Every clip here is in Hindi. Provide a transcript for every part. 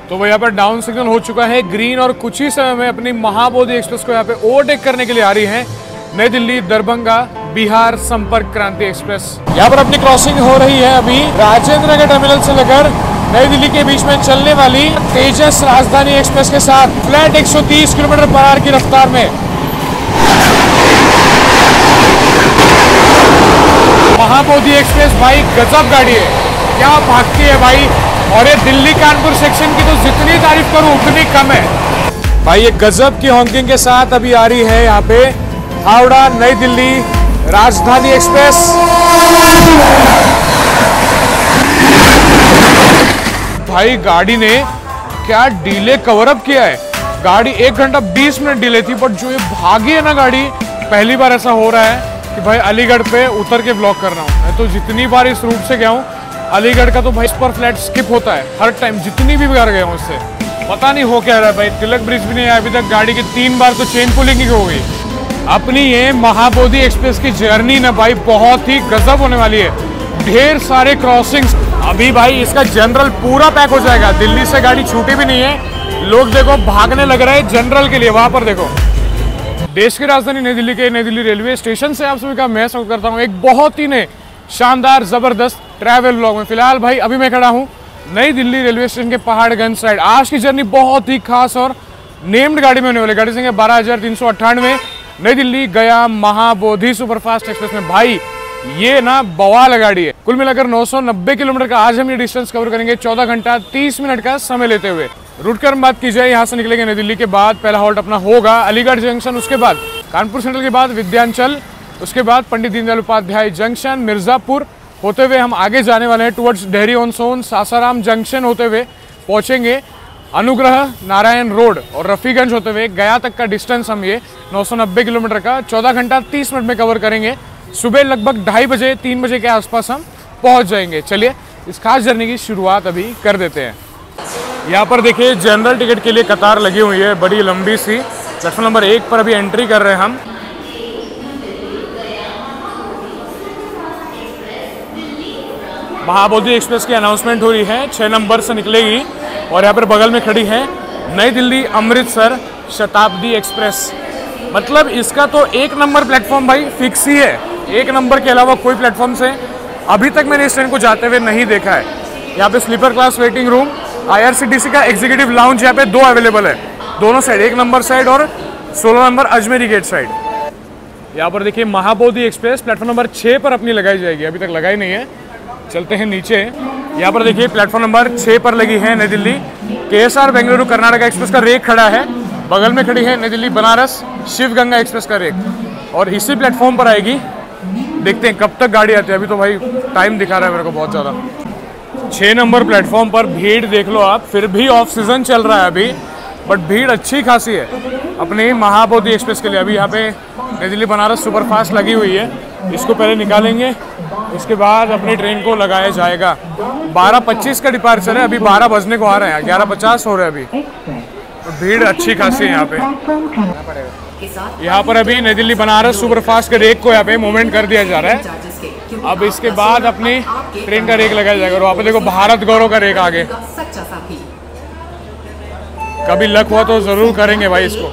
तो वो यहाँ पर डाउन सिग्नल हो चुका है ग्रीन और कुछ ही समय में अपनी महाबोधि एक्सप्रेस को यहाँ पे ओवरटेक करने के लिए आ रही है नई दिल्ली दरभंगा बिहार संपर्क क्रांति एक्सप्रेस। यहाँ पर अपनी क्रॉसिंग हो रही है अभी राजेंद्र नगर टर्मिनल से लेकर नई दिल्ली के बीच में चलने वाली तेजस राजधानी एक्सप्रेस के साथ फ्लैट 130 किलोमीटर/आवर की रफ्तार में। महाबोधि एक्सप्रेस भाई गजब गाड़ी है, क्या भागती है भाई। और ये दिल्ली कानपुर सेक्शन की तो जितनी तारीफ करूं उतनी कम है भाई। ये गजब की हॉकिंग के साथ अभी आ रही है यहाँ पे हावड़ा नई दिल्ली राजधानी एक्सप्रेस। भाई गाड़ी ने क्या डिले कवर अप किया है। गाड़ी 1 घंटा 20 मिनट डिले थी, बट जो ये भागी है ना गाड़ी, पहली बार ऐसा हो रहा है कि भाई अलीगढ़ पे उतर के ब्लॉक कर रहा हूँ। मैं तो जितनी बार इस रूट से गया हूँ अलीगढ़ का, तो भाई इस पर फ्लैट स्किप होता है हर टाइम, जितनी भी बार गया हूँ इससे। पता नहीं हो क्या रहा है भाई। तिलक ब्रिज भी नहीं है अभी तक, गाड़ी की 3 बार तो चेन पुलिंग ही हो गई। अपनी ये महाबोधि एक्सप्रेस की जर्नी ना भाई बहुत ही गजब होने वाली है। ढेर सारे क्रॉसिंग्स अभी भाई, इसका जनरल पूरा पैक हो जाएगा। दिल्ली से गाड़ी छूटी भी नहीं है, लोग देखो भागने लग रहे हैं जनरल के लिए। वहां पर देखो देश की राजधानी नई दिल्ली के नई दिल्ली रेलवे स्टेशन से आप सभी का मैं स्वागत करता हूँ एक बहुत ही नए शानदार जबरदस्त ट्रैवल व्लॉग में। फिलहाल भाई अभी मैं खड़ा हूँ नई दिल्ली रेलवे स्टेशन के पहाड़गंज साइड। आज की जर्नी बहुत ही खास और नेम्ड गाड़ी में होने वाली। गाड़ी संख्या 12,398 नई दिल्ली गया महाबोधि सुपरफास्ट एक्सप्रेस में। भाई ये ना बवाल गाड़ी है। कुल मिलाकर 990 किलोमीटर का आज हम ये डिस्टेंस कवर करेंगे 14 घंटा 30 मिनट का समय लेते हुए। रूट की बात की जाए, यहाँ से निकलेंगे नई दिल्ली के बाद पहला हॉल्ट अपना होगा अलीगढ़ जंक्शन, उसके बाद कानपुर सेंट्रल के बाद विद्यांचल, उसके बाद पंडित दीनदयाल उपाध्याय जंक्शन, मिर्जापुर होते हुए हम आगे जाने वाले हैं towards Dehri on Sone, Sasaram junction होते हुए पहुंचेंगे अनुग्रह नारायण रोड और रफीगंज होते हुए गया तक का डिस्टेंस हम ये 990 किलोमीटर का 14 घंटा 30 मिनट में कवर करेंगे। सुबह लगभग 2:30 बजे 3 बजे के आसपास हम पहुंच जाएंगे। चलिए इस खास जर्नी की शुरुआत अभी कर देते हैं। यहाँ पर देखिए जनरल टिकट के लिए कतार लगी हुई है बड़ी लंबी सी। प्लेटफॉर्म नंबर 1 पर अभी एंट्री कर रहे हैं हम। महाबोधि एक्सप्रेस की अनाउंसमेंट हो रही है, 6 नंबर से निकलेगी और यहाँ पर बगल में खड़ी है नई दिल्ली अमृतसर शताब्दी एक्सप्रेस। मतलब इसका तो 1 नंबर प्लेटफॉर्म भाई फिक्स ही है। 1 नंबर के अलावा कोई प्लेटफॉर्म से अभी तक मैंने इस ट्रेन को जाते हुए नहीं देखा है। यहाँ पे sleeper class waiting room, IRCTC का एग्जीक्यूटिव लाउंज यहाँ पे 2 अवेलेबल है, दोनों साइड, 1 नंबर साइड और 16 नंबर अजमेरी गेट साइड। यहाँ पर देखिए महाबोधि एक्सप्रेस प्लेटफॉर्म नंबर 6 पर अपनी लगाई जाएगी, अभी तक लगाई नहीं है। चलते हैं नीचे। यहाँ पर देखिए प्लेटफॉर्म नंबर 6 पर लगी है नई दिल्ली KSR बेंगलुरु कर्नाटका एक्सप्रेस का रेक खड़ा है। बगल में खड़ी है नई दिल्ली बनारस शिव गंगा एक्सप्रेस का रेक और इसी प्लेटफॉर्म पर आएगी। देखते हैं कब तक गाड़ी आती है। अभी तो भाई टाइम दिखा रहा है मेरे को बहुत ज़्यादा। 6 नंबर प्लेटफॉर्म पर भीड़ देख लो आप, फिर भी ऑफ सीजन चल रहा है अभी, बट भीड़ अच्छी खासी है अपने महाबोधि एक्सप्रेस के लिए। अभी यहाँ पे नई दिल्ली बनारस सुपरफास्ट लगी हुई है, इसको पहले निकालेंगे, उसके बाद अपनी ट्रेन को लगाया जाएगा। 12:25 का डिपार्चर है, अभी 12 बजने को आ रहे हैं, 11:50 हो रहे हैं अभी, तो भीड़ अच्छी खासी है यहाँ पे। यहाँ पर अभी नई दिल्ली बनारस सुपरफास्ट के रेक को यहाँ पे मूवमेंट कर दिया जा रहा है। अब इसके बाद अपनी ट्रेन का रेक लगाया जाएगा और वहाँ पे देखो भारत गौरव का रेक आगे। कभी लक हुआ तो जरूर करेंगे भाई इसको।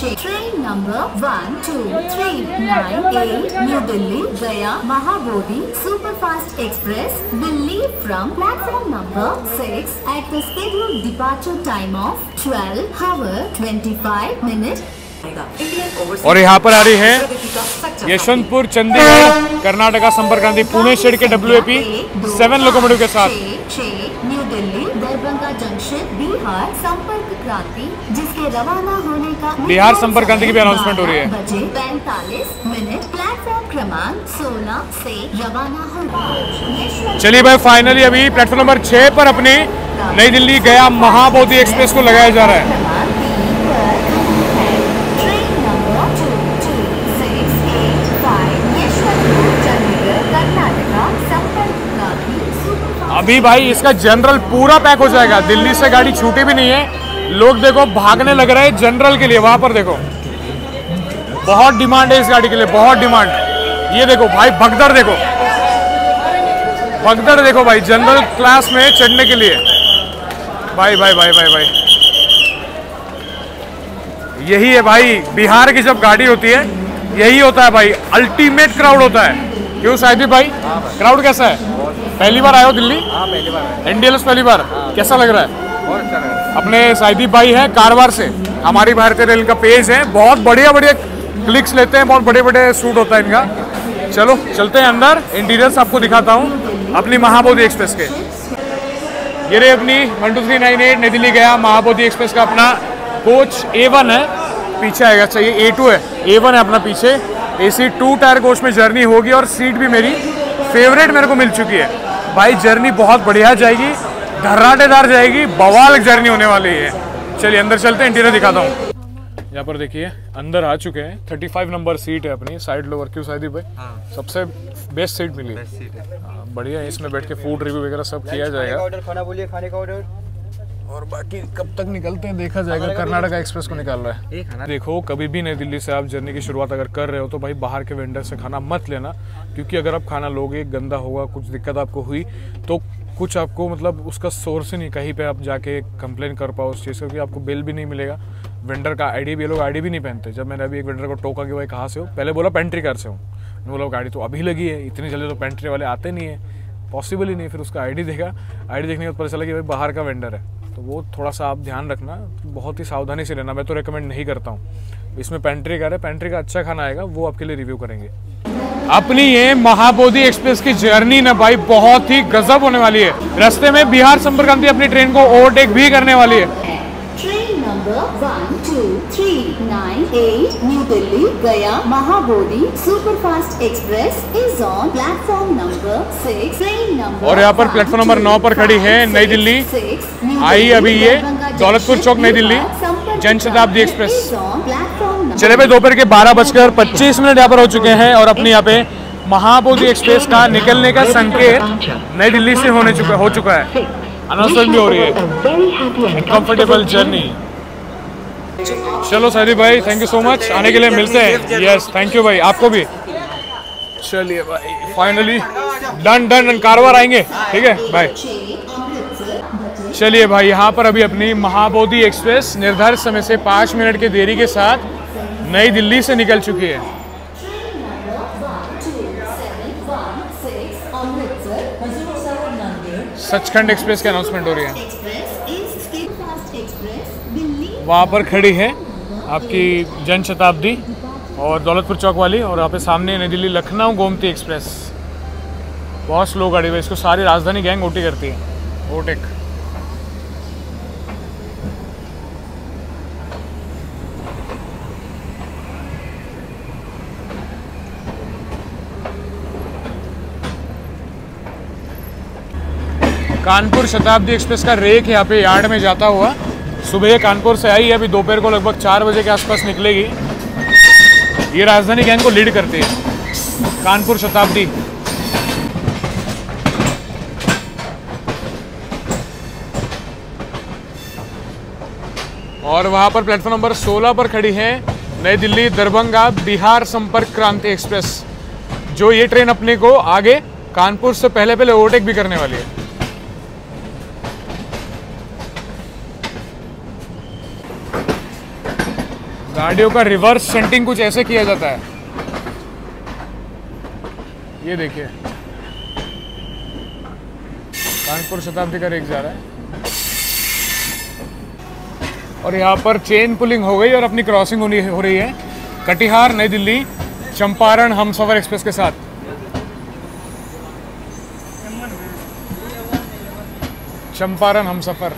Train number 12398 New Delhi Gaya Mahabodhi superfast express Delhi from platform number 6 at the scheduled departure time of 12 hour 25 minute. और यहाँ पर आ रही है यशवंतपुर चंडीगढ़ कर्नाटका संपर्क क्रांति पुणे शेड के WAP 7 लोकोमोटिव के साथ। न्यू दिल्ली दरभंगा जंक्शन बिहार संपर्क क्रांति, जिसके रवाना होने का बिहार संपर्क क्रांति की भी अनाउंसमेंट हो रही है। 45 प्लेटफॉर्म क्रमांक 16 से रवाना होगा। चलिए भाई फाइनली अभी प्लेटफॉर्म नंबर 6 पर अपनी नई दिल्ली गया महाबोधि एक्सप्रेस को लगाया जा रहा है। अभी भाई इसका जनरल पूरा पैक हो जाएगा। दिल्ली से गाड़ी छूटी भी नहीं है, लोग देखो भागने लग रहे हैं जनरल के लिए। वहां पर देखो बहुत डिमांड है इस गाड़ी के लिए, बहुत डिमांड। ये देखो भाई भगदड़ देखो, भगदड़ देखो भाई जनरल क्लास में चढ़ने के लिए। भाई भाई भाई भाई भाई, यही है भाई बिहार की जब गाड़ी होती है, यही होता है भाई, अल्टीमेट क्राउड होता है। क्यों साहिदी भाई, क्राउड कैसा है? पहली बार आए हो दिल्ली? हाँ पहली बार। NDLS पहली बार? कैसा लग रहा है? बहुत अच्छा लग रहा है। अपने साहिदी भाई हैं कारवार से, हमारी भारतीय रेल का पेज है, बहुत बढ़िया बढ़िया क्लिक्स लेते हैं, बहुत बड़े बड़े शूट होता है इनका। चलो चलते हैं अंदर, इंटीरियर्स आपको दिखाता हूँ अपनी महाबोधि एक्सप्रेस के। ये रही अपनी 12398 नई दिल्ली गया महाबोधि एक्सप्रेस का अपना कोच A1 है, पीछे आएगा चाहिए A2 है, A1 है अपना पीछे। AC 2 टायर कोच में जर्नी होगी और सीट भी मेरी फेवरेट मेरे को मिल चुकी है भाई। जर्नी बहुत बढ़िया जाएगी, धर्राटेदार जाएगी, बवाल जर्नी होने वाली है। चलिए अंदर चलते हैं, इंटीरियर दिखाता हूँ। यहाँ पर देखिए अंदर आ चुके हैं, 35 नंबर सीट है अपनी, साइड लोअर। क्यों साहिदी भाई? हाँ। सबसे बेस्ट सीट मिली। बेस्ट सीट है। हाँ, बढ़िया है, इसमें बैठ के फूड रिव्यू वगैरह सब किया जाएगा। ऑर्डर खाना बोलिए, खाने का ऑर्डर। और बाकी कब तक निकलते हैं देखा जाएगा। कर्नाटका एक्सप्रेस को निकाल रहा है। खाना देखो कभी भी नई दिल्ली से आप जर्नी की शुरुआत अगर कर रहे हो तो भाई बाहर के वेंडर से खाना मत लेना, क्योंकि अगर आप खाना लोगे गंदा होगा, कुछ दिक्कत आपको हुई तो कुछ आपको मतलब उसका सोर्स ही नहीं, कहीं पे आप जाके कंप्लेन कर पाओ उस चीज़ का, क्योंकि आपको बिल भी नहीं मिलेगा, वेंडर का आईडी भी, ये लोग आईडी भी नहीं पहनते। जब मैंने अभी एक वेंडर को टोका कि भाई कहाँ से हो, पहले बोला पेंट्री कार से हूँ, मैंने बोला गाड़ी तो अभी लगी है, इतनी जल्दी तो पेंट्री वाले आते नहीं है, पॉसिबल ही नहीं। फिर उसका आईडी देखा, आईडी देखने के बाद पता चला कि भाई बाहर का वेंडर है, तो वो थोड़ा सा आप ध्यान रखना, बहुत ही सावधानी से लेना। मैं तो रेकमेंड नहीं करता हूँ। इसमें पेंट्री कार है, पेंट्री का अच्छा खाना आएगा, वो आपके लिए रिव्यू करेंगे। अपनी ये महाबोधि एक्सप्रेस की जर्नी ना भाई बहुत ही गजब होने वाली है। रास्ते में बिहार संपर्क क्रांति अपनी ट्रेन को ओवरटेक भी करने वाली है। Train number 12398 New Delhi Gaya Mahabodhi superfast express is on platform number 6। Train number और यहाँ पर प्लेटफॉर्म नंबर 9 पर खड़ी है नई दिल्ली आई अभी ये दौलतपुर चौक नई दिल्ली जनशताब्दी एक्सप्रेस। चले भाई दोपहर के 12:25 यहाँ पर हो चुके हैं और अपनी यहाँ पे महाबोधि एक्सप्रेस का निकलने का संकेत नई दिल्ली से हो चुका है, अनाउंसमेंट भी हो रही है। Comfortable journey. चलो साहिदी भाई थैंक यू सो मच, आने के लिए मिलते हैं। यस थैंक यू भाई, आपको भी। चलिए भाई फाइनली डन कारवार आएंगे, ठीक है बाय। चलिए भाई यहाँ पर अभी अपनी महाबोधि एक्सप्रेस निर्धारित समय से 5 मिनट की देरी के साथ नई दिल्ली से निकल चुकी है। सचखंड एक्सप्रेस की अनाउंसमेंट हो रही है, वहाँ पर खड़ी है आपकी जनशताब्दी और दौलतपुर चौक वाली, और यहाँ पे सामने नई दिल्ली लखनऊ गोमती एक्सप्रेस। बहुत स्लो गाड़ी है, इसको सारी राजधानी गैंग ओटी करती है, ओवरटेक। कानपुर शताब्दी एक्सप्रेस का रेक यहाँ पे यार्ड में जाता हुआ, सुबह कानपुर से आई है, अभी दोपहर को लगभग 4 बजे के आसपास निकलेगी। ये राजधानी गैंग को लीड करती है कानपुर शताब्दी। और वहाँ पर प्लेटफॉर्म नंबर 16 पर खड़ी है नई दिल्ली दरभंगा बिहार संपर्क क्रांति एक्सप्रेस, जो ये ट्रेन अपने को आगे कानपुर से पहले ओवरटेक भी करने वाली है। गाड़ियों का रिवर्स सेंटिंग कुछ ऐसे किया जाता है, ये देखिए कानपुर शताब्दी का रेक जा रहा है और यहाँ पर चेन पुलिंग हो गई और अपनी क्रॉसिंग हो रही है कटिहार नई दिल्ली चंपारण हमसफर एक्सप्रेस के साथ। चंपारण हमसफर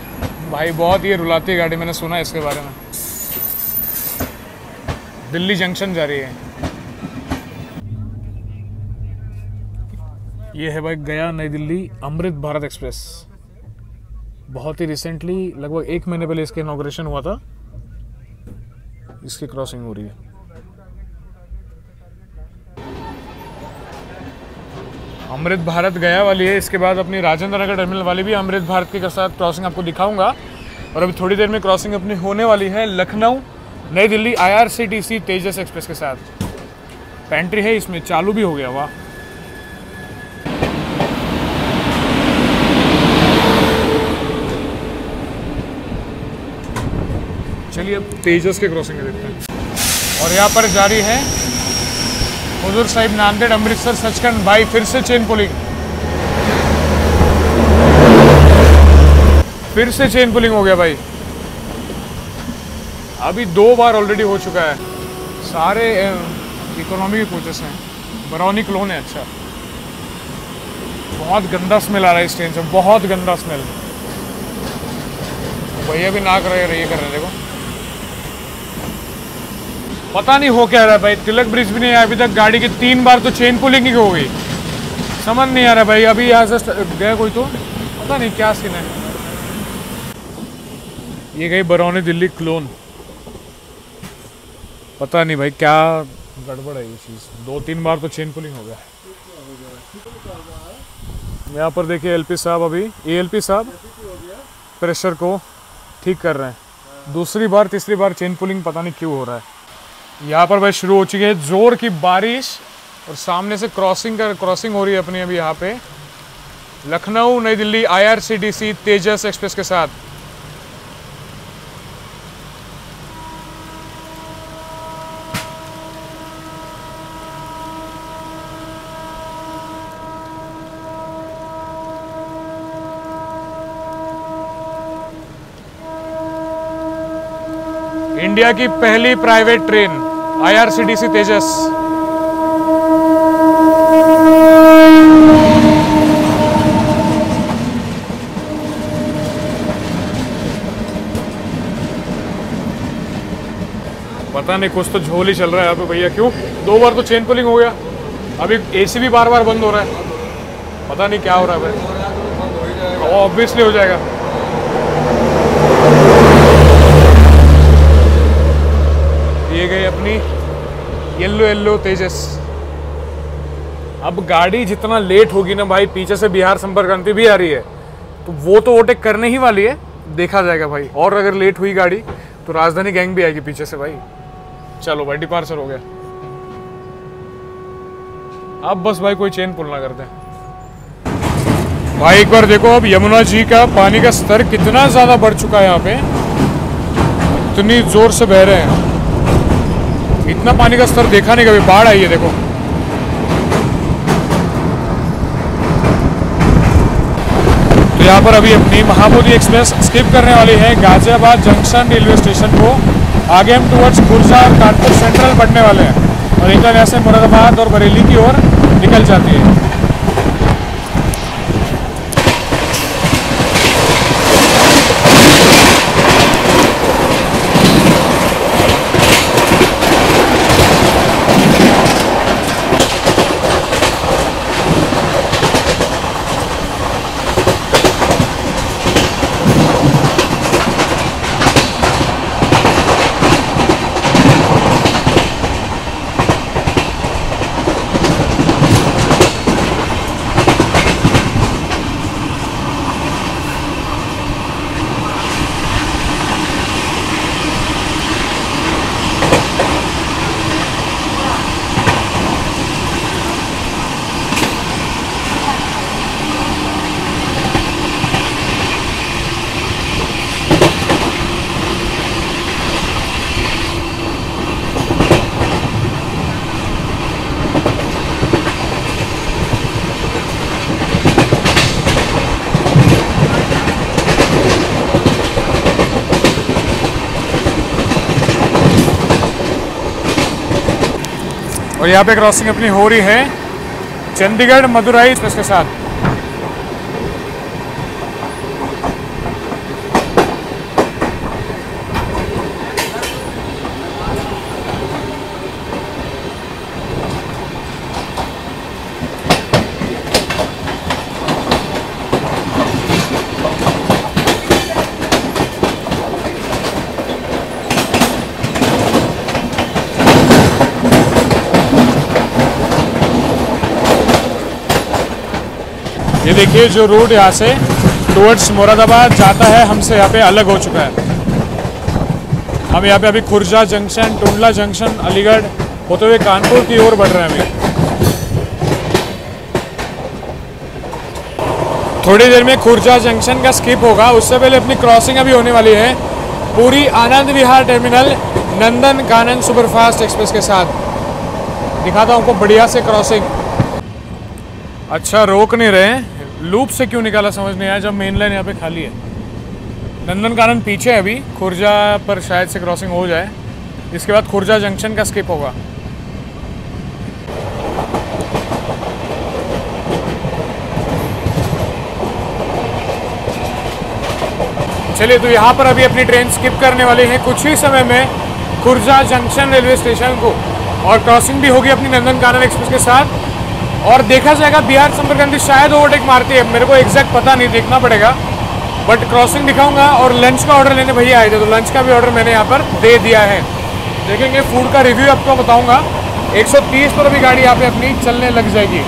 भाई बहुत ये रुलाती गाड़ी, मैंने सुना है इसके बारे में। दिल्ली जंक्शन जा रही है। ये है भाई गया नई दिल्ली अमृत भारत एक्सप्रेस, बहुत ही रिसेंटली लगभग 1 महीने पहले इसका इनॉग्रेशन हुआ था, इसकी क्रॉसिंग हो रही है। अमृत भारत गया वाली है, इसके बाद अपनी राजेंद्र नगर टर्मिनल वाली भी अमृत भारत के साथ क्रॉसिंग आपको दिखाऊंगा। और अभी थोड़ी देर में क्रॉसिंग अपनी होने वाली है लखनऊ नई दिल्ली IRCTC तेजस एक्सप्रेस के साथ। पेंट्री है इसमें, चालू भी हो गया। वाह चलिए अब तेजस के क्रॉसिंग में देखते हैं। और यहाँ पर जारी है हुजूर साहिब नांदेड़ अमृतसर सचखंड। भाई फिर से चेन पुलिंग, फिर से चेन पुलिंग हो गया भाई। अभी 2 बार ऑलरेडी हो चुका है। सारे इकोनॉमी के कोचेस हैं। बरौनी क्लोन है। अच्छा, बहुत गंदा स्मेल आ रहा है इस ट्रेन से, बहुत गंदा स्मेल। भैया भी नाक रहे ये कर रहे हैं, देखो। पता नहीं हो क्या रहा है भाई। तिलक ब्रिज भी नहीं आया अभी तक, गाड़ी की 3 बार तो चेन पुलिंग ही हो गई। समझ नहीं आ रहा भाई। अभी यहाँ से गया कोई तो पता नहीं क्या सीन है। ये गई बरौनी दिल्ली क्लोन। पता नहीं भाई क्या गड़बड़ है ये चीज़। 2-3 बार तो चेन पुलिंग हो गया। यहाँ पर देखिए एलपी साहब, अभी एएलपी साहब प्रेशर को ठीक कर रहे हैं। दूसरी बार तीसरी बार चेन पुलिंग पता नहीं क्यों हो रहा है। यहाँ पर भाई शुरू हो चुकी है जोर की बारिश और सामने से क्रॉसिंग हो रही है अपनी अभी यहाँ पे लखनऊ नई दिल्ली IRCTC तेजस एक्सप्रेस के साथ। इंडिया की पहली प्राइवेट ट्रेन IRCTC तेजस। पता नहीं कुछ तो झोल ही चल रहा है यहाँ पे भैया। क्यों 2 बार तो चेन पुलिंग हो गया, अभी AC भी बार बार बंद हो रहा है। पता नहीं क्या हो रहा है भाई। ऑब्वियसली हो जाएगा। ये गई अपनी येलो तेजस। अब गाड़ी जितना लेट होगी ना भाई, पीछे से बिहार संपर्क क्रांति भी आ रही है तो वो तो ओवरटेक करने ही वाली है, देखा जाएगा भाई। और अगर लेट हुई गाड़ी तो राजधानी गैंग भी आएगी पीछे से भाई। चलो भाई डिपार्चर हो गया। अब बस भाई कोई चेन पुल ना करते भाई। एक बार देखो अब यमुना जी का पानी का स्तर कितना ज्यादा बढ़ चुका है यहाँ पे, इतनी जोर से बह रहे हैं। इतना पानी का स्तर देखा नहीं कभी। बाढ़ आई है देखो। तो यहाँ पर अभी अपनी महाबोधि एक्सप्रेस स्किप करने वाली है गाजियाबाद जंक्शन रेलवे स्टेशन को। आगे हम टुवर्ड्स खुर्जा और कानपुर सेंट्रल बढ़ने वाले हैं और इधर ऐसे मुरादाबाद और बरेली की ओर निकल जाती है। और यहाँ पे क्रॉसिंग अपनी हो रही है चंडीगढ़ मदुरई एक्सप्रेस के साथ। ये देखिए जो रूट यहाँ से टुवर्ड्स मुरादाबाद जाता है हमसे यहाँ पे अलग हो चुका है। हम यहाँ पे अभी खुर्जा जंक्शन, टुंडला जंक्शन, अलीगढ़ होते हुए कानपुर की ओर बढ़ रहे हैं अभी। थोड़ी देर में खुर्जा जंक्शन का स्किप होगा, उससे पहले अपनी क्रॉसिंग अभी होने वाली है पूरी Anand Vihar terminal Nandan Kanan superfast express के साथ। दिखाता हूँ आपको बढ़िया से क्रॉसिंग। अच्छा रोक नहीं रहे, लूप से क्यों निकाला समझ नहीं आया जब मेन लाइन यहाँ पे खाली है। नंदन कानन पीछे है, अभी खुर्जा पर शायद से क्रॉसिंग हो जाए, इसके बाद खुर्जा जंक्शन का स्किप होगा। चलिए तो यहाँ पर अभी अपनी ट्रेन स्किप करने वाली है कुछ ही समय में खुर्जा जंक्शन रेलवे स्टेशन को, और क्रॉसिंग भी होगी अपनी नंदन कानन एक्सप्रेस के साथ, और देखा जाएगा बिहार संपर्क क्रांति शायद ओवरटेक मारती है, मेरे को एग्जैक्ट पता नहीं, देखना पड़ेगा, बट क्रॉसिंग दिखाऊंगा। और लंच का ऑर्डर लेने भैया आए थे, तो लंच का भी ऑर्डर मैंने यहाँ पर दे दिया है। देखेंगे फूड का रिव्यू आपको बताऊंगा। 130 पर अभी गाड़ी यहाँ पे अपनी चलने लग जाएगी।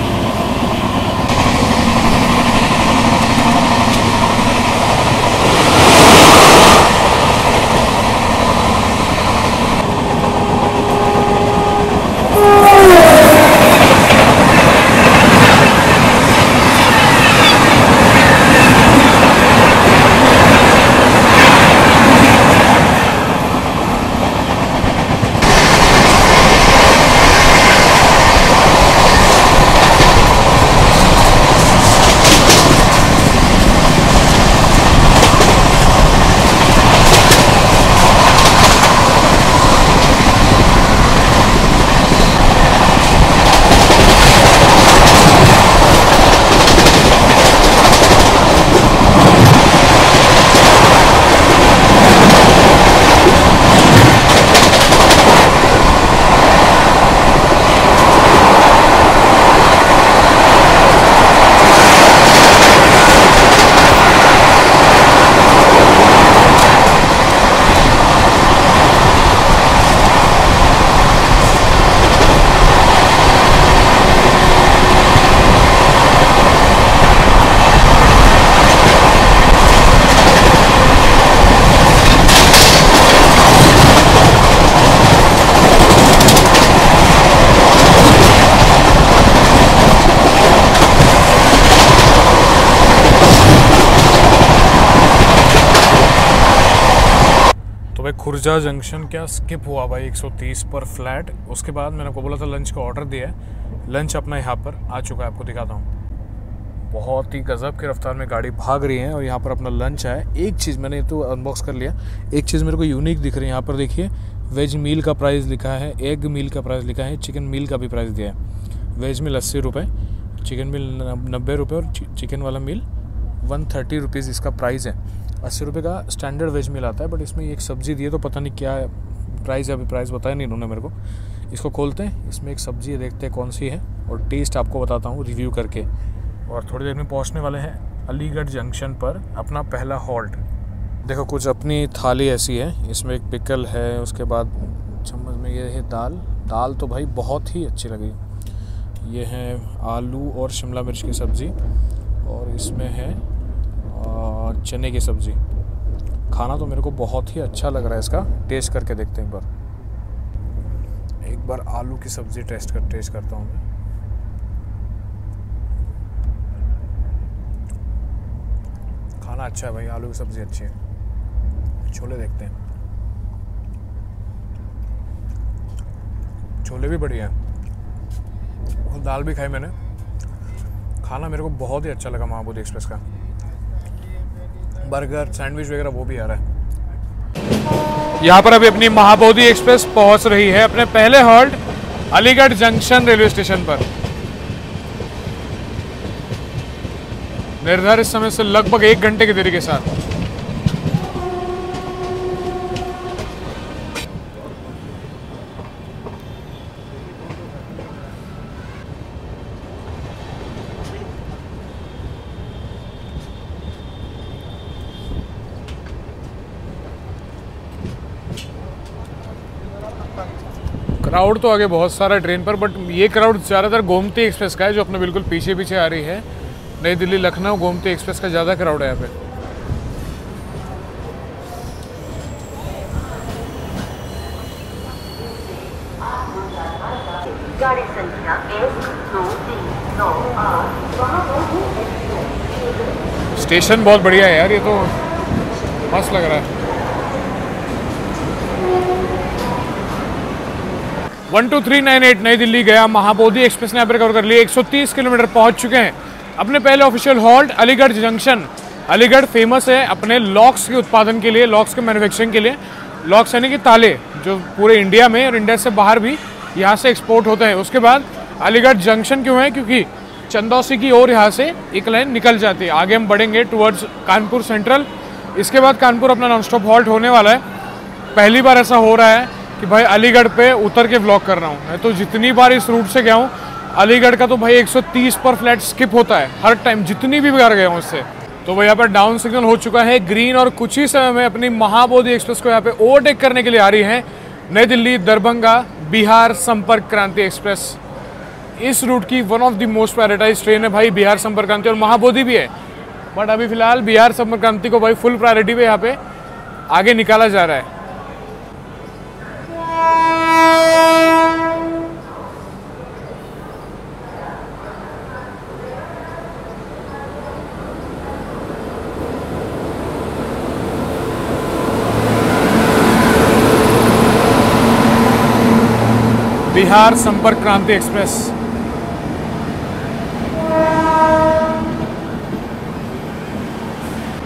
भाई खुर्जा जंक्शन क्या स्किप हुआ भाई 130 पर फ्लैट। उसके बाद मैंने आपको बोला था लंच का ऑर्डर दिया है, लंच अपना यहाँ पर आ चुका है, आपको दिखाता हूँ। बहुत ही गजब की रफ्तार में गाड़ी भाग रही है और यहाँ पर अपना लंच है। एक चीज़ मैंने तो अनबॉक्स कर लिया, एक चीज़ मेरे को यूनिक दिख रही है यहाँ पर, देखिए वेज मील का प्राइस लिखा है, एग मील का प्राइस लिखा है, चिकन मील का भी प्राइस दिया है। वेज मील 80 रुपये, चिकन मील 90 रुपये और चिकन वाला मील 130 रुपीज़ इसका प्राइस है। 80 रुपये का स्टैंडर्ड वेज मील आता है, बट इसमें एक सब्ज़ी दी है तो पता नहीं क्या प्राइस है, अभी प्राइस बताया नहीं इन्होंने मेरे को। इसको खोलते हैं, इसमें एक सब्ज़ी है, देखते हैं कौन सी है और टेस्ट आपको बताता हूँ रिव्यू करके। और थोड़ी देर में पहुँचने वाले हैं अलीगढ़ जंक्शन पर, अपना पहला हॉल्ट। देखो कुछ अपनी थाली ऐसी है, इसमें एक पिकल है, उसके बाद चम्मच में ये है दाल। दाल तो भाई बहुत ही अच्छी लगी। ये है आलू और शिमला मिर्च की सब्ज़ी, और इसमें है चने की सब्ज़ी। खाना तो मेरे को बहुत ही अच्छा लग रहा है, इसका टेस्ट करके देखते हैं एक बार आलू की सब्ज़ी टेस्ट करता हूँ मैं। खाना अच्छा है भाई, आलू की सब्ज़ी अच्छी है। छोले देखते हैं, छोले भी बढ़िया है और दाल भी खाई मैंने। खाना मेरे को बहुत ही अच्छा लगा महाबोधि एक्सप्रेस का। बर्गर सैंडविच वगैरह वो भी आ रहा है। यहाँ पर अभी अपनी महाबोधि एक्सप्रेस पहुंच रही है अपने पहले halt Aligarh junction railway station पर। निर्धारित समय से लगभग 1 घंटे की देरी के साथ। क्राउड तो आगे बहुत सारा ट्रेन पर, बट ये क्राउड ज़्यादातर गोमती एक्सप्रेस का है जो अपने बिल्कुल पीछे पीछे आ रही है। नई दिल्ली लखनऊ गोमती एक्सप्रेस का ज़्यादा क्राउड है यहाँ पे। गाड़ी संख्या 1, 2, 3, 9, 8 स्टेशन बहुत बढ़िया है यार, ये तो मस्त लग रहा है। 12398 नई दिल्ली गया महाबोधि एक्सप्रेस ने यहाँ पर कवर कर लिया। 130 किलोमीटर पहुंच चुके हैं। अपने पहले official halt Aligarh junction. Aligarh famous है अपने लॉक्स के उत्पादन के लिए, लॉक्स के मैन्युफैक्चरिंग के लिए। लॉक्स यानी कि ताले जो पूरे इंडिया में और इंडिया से बाहर भी यहाँ से एक्सपोर्ट होते हैं। उसके बाद अलीगढ़ जंक्शन क्यों है? क्योंकि चंदौसी की ओर यहाँ से एक लाइन निकल जाती है। आगे हम बढ़ेंगे टुवर्ड्स कानपुर सेंट्रल। इसके बाद कानपुर अपना नॉन स्टॉप हॉल्ट होने वाला है। पहली बार ऐसा हो रहा है कि भाई अलीगढ़ पे उतर के व्लॉग कर रहा हूँ। मैं तो जितनी बार इस रूट से गया हूँ अलीगढ़ का तो भाई 130 पर फ्लैट स्किप होता है हर टाइम, जितनी भी बार गया हूँ इससे। तो भाई यहाँ पर डाउन सिग्नल हो चुका है ग्रीन और कुछ ही समय में अपनी महाबोधि एक्सप्रेस को यहाँ पे ओवरटेक करने के लिए आ रही है नई दिल्ली दरभंगा बिहार संपर्क क्रांति एक्सप्रेस। इस रूट की one of the most prioritize train है भाई बिहार संपर्क क्रांति, और महाबोधि भी है। बट अभी फिलहाल बिहार संपर्क क्रांति को भाई फुल प्रायोरिटी पे यहाँ पे आगे निकाला जा रहा है। बिहार संपर्क क्रांति एक्सप्रेस।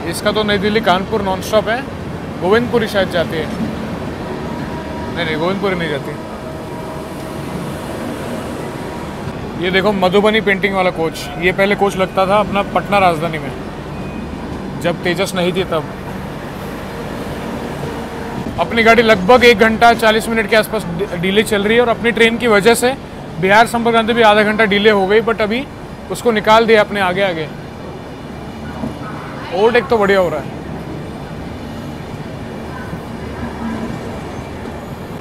इसका तो नई दिल्ली कानपुर नॉन स्टॉप है। गोविंदपुरी शायद जाती है। नहीं, गोविंदपुरी नहीं जाती। ये देखो मधुबनी पेंटिंग वाला कोच। ये पहले कोच लगता था अपना पटना राजधानी में, जब तेजस नहीं थी तब। अपनी गाड़ी लगभग 1 घंटा 40 मिनट के आसपास डिले चल रही है, और अपनी ट्रेन की वजह से बिहार संपर्क क्रांति भी आधा घंटा डिले हो गई। बट अभी उसको निकाल दिया अपने आगे आगे। ओवरटेक तो बढ़िया हो रहा है।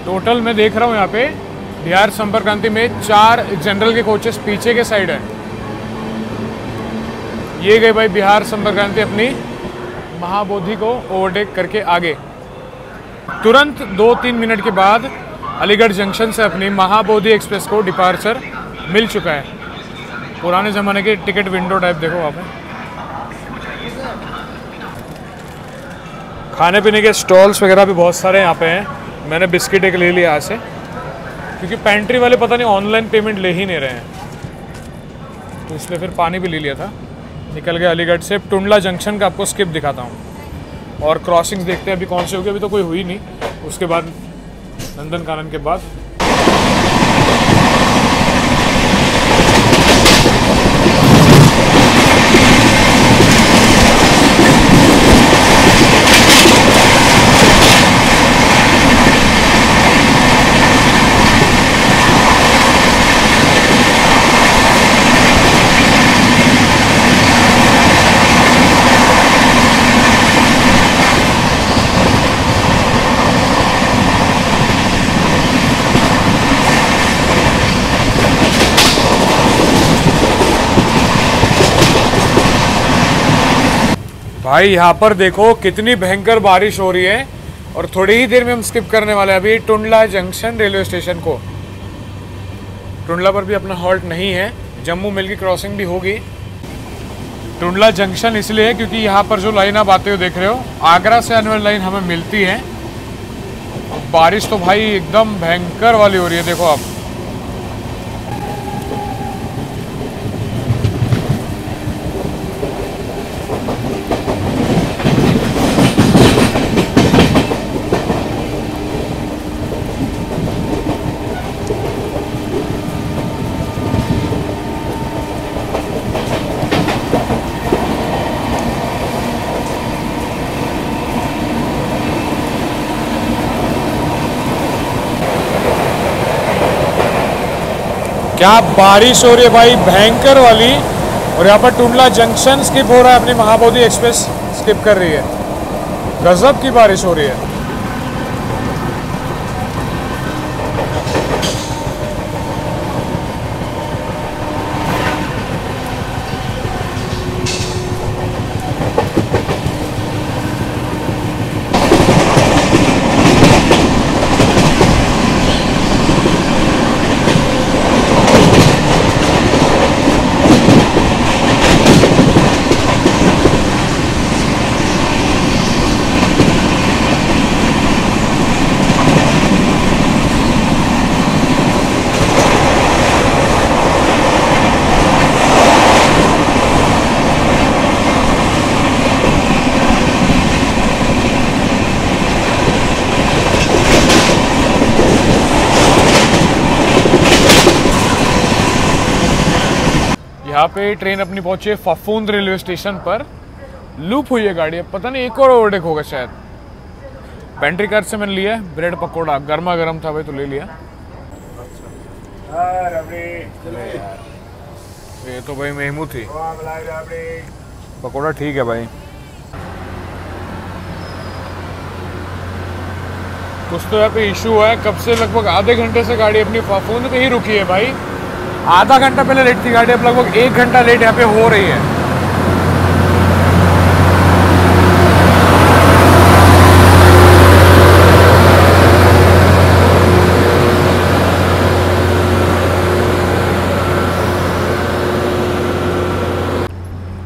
टोटल मैं देख रहा हूँ यहाँ पे बिहार संपर्क क्रांति में 4 जनरल के कोचेस पीछे के साइड है। ये गए भाई बिहार संपर्क क्रांति अपनी महाबोधि को ओवरटेक करके आगे। तुरंत 2-3 मिनट के बाद अलीगढ़ जंक्शन से अपनी महाबोधि एक्सप्रेस को डिपार्चर मिल चुका है। पुराने ज़माने के टिकट विंडो टाइप देखो वहाँ पे। खाने पीने के स्टॉल्स वगैरह भी बहुत सारे यहाँ पे हैं। मैंने बिस्किट एक ले लिया आज से, क्योंकि पेंट्री वाले पता नहीं ऑनलाइन पेमेंट ले ही नहीं रहे हैं, तो इसलिए फिर पानी भी ले लिया था। निकल गया अलीगढ़ से। टुंडला जंक्शन का आपको स्किप दिखाता हूँ और क्रॉसिंग्स देखते हैं अभी कौन सी होगी। अभी तो कोई हुई नहीं। उसके बाद नंदन कानन के बाद भाई यहाँ पर देखो कितनी भयंकर बारिश हो रही है, और थोड़ी ही देर में हम स्किप करने वाले हैं अभी टुंडला जंक्शन रेलवे स्टेशन को। टुंडला पर भी अपना हॉल्ट नहीं है, जम्मू मिल की क्रॉसिंग भी होगी। टुंडला जंक्शन इसलिए है क्योंकि यहाँ पर जो लाइन आप आते हो देख रहे हो, आगरा से आने वाली लाइन हमें मिलती है। बारिश तो भाई एकदम भयंकर वाली हो रही है, देखो आप। क्या बारिश हो रही है भाई, भयंकर वाली। और यहाँ पर टुंडला जंक्शन स्किप हो रहा है, अपनी महाबोधि एक्सप्रेस स्किप कर रही है। गजब की बारिश हो रही है। यहाँ पे ट्रेन अपनी पहुंची है फफूंद रेलवे स्टेशन पर। लूप हुई है गाड़ी, अब पता नहीं एक और ओवरटेक होगा शायद। पेंट्री कार से मैंने लिया है ब्रेड पकौड़ा, गर्मा गर्म था भाई तो ले लिया। ये तो भाई मेहमू थी, पकौड़ा ठीक है भाई। कुछ तो यहाँ पे इशू हुआ है, कब से लगभग आधे घंटे से गाड़ी अपनी फफूंद पे ही रुकी है भाई। आधा घंटा पहले लेट थी गाड़ी, अब लगभग 1 घंटा लेट यहाँ पे हो रही है।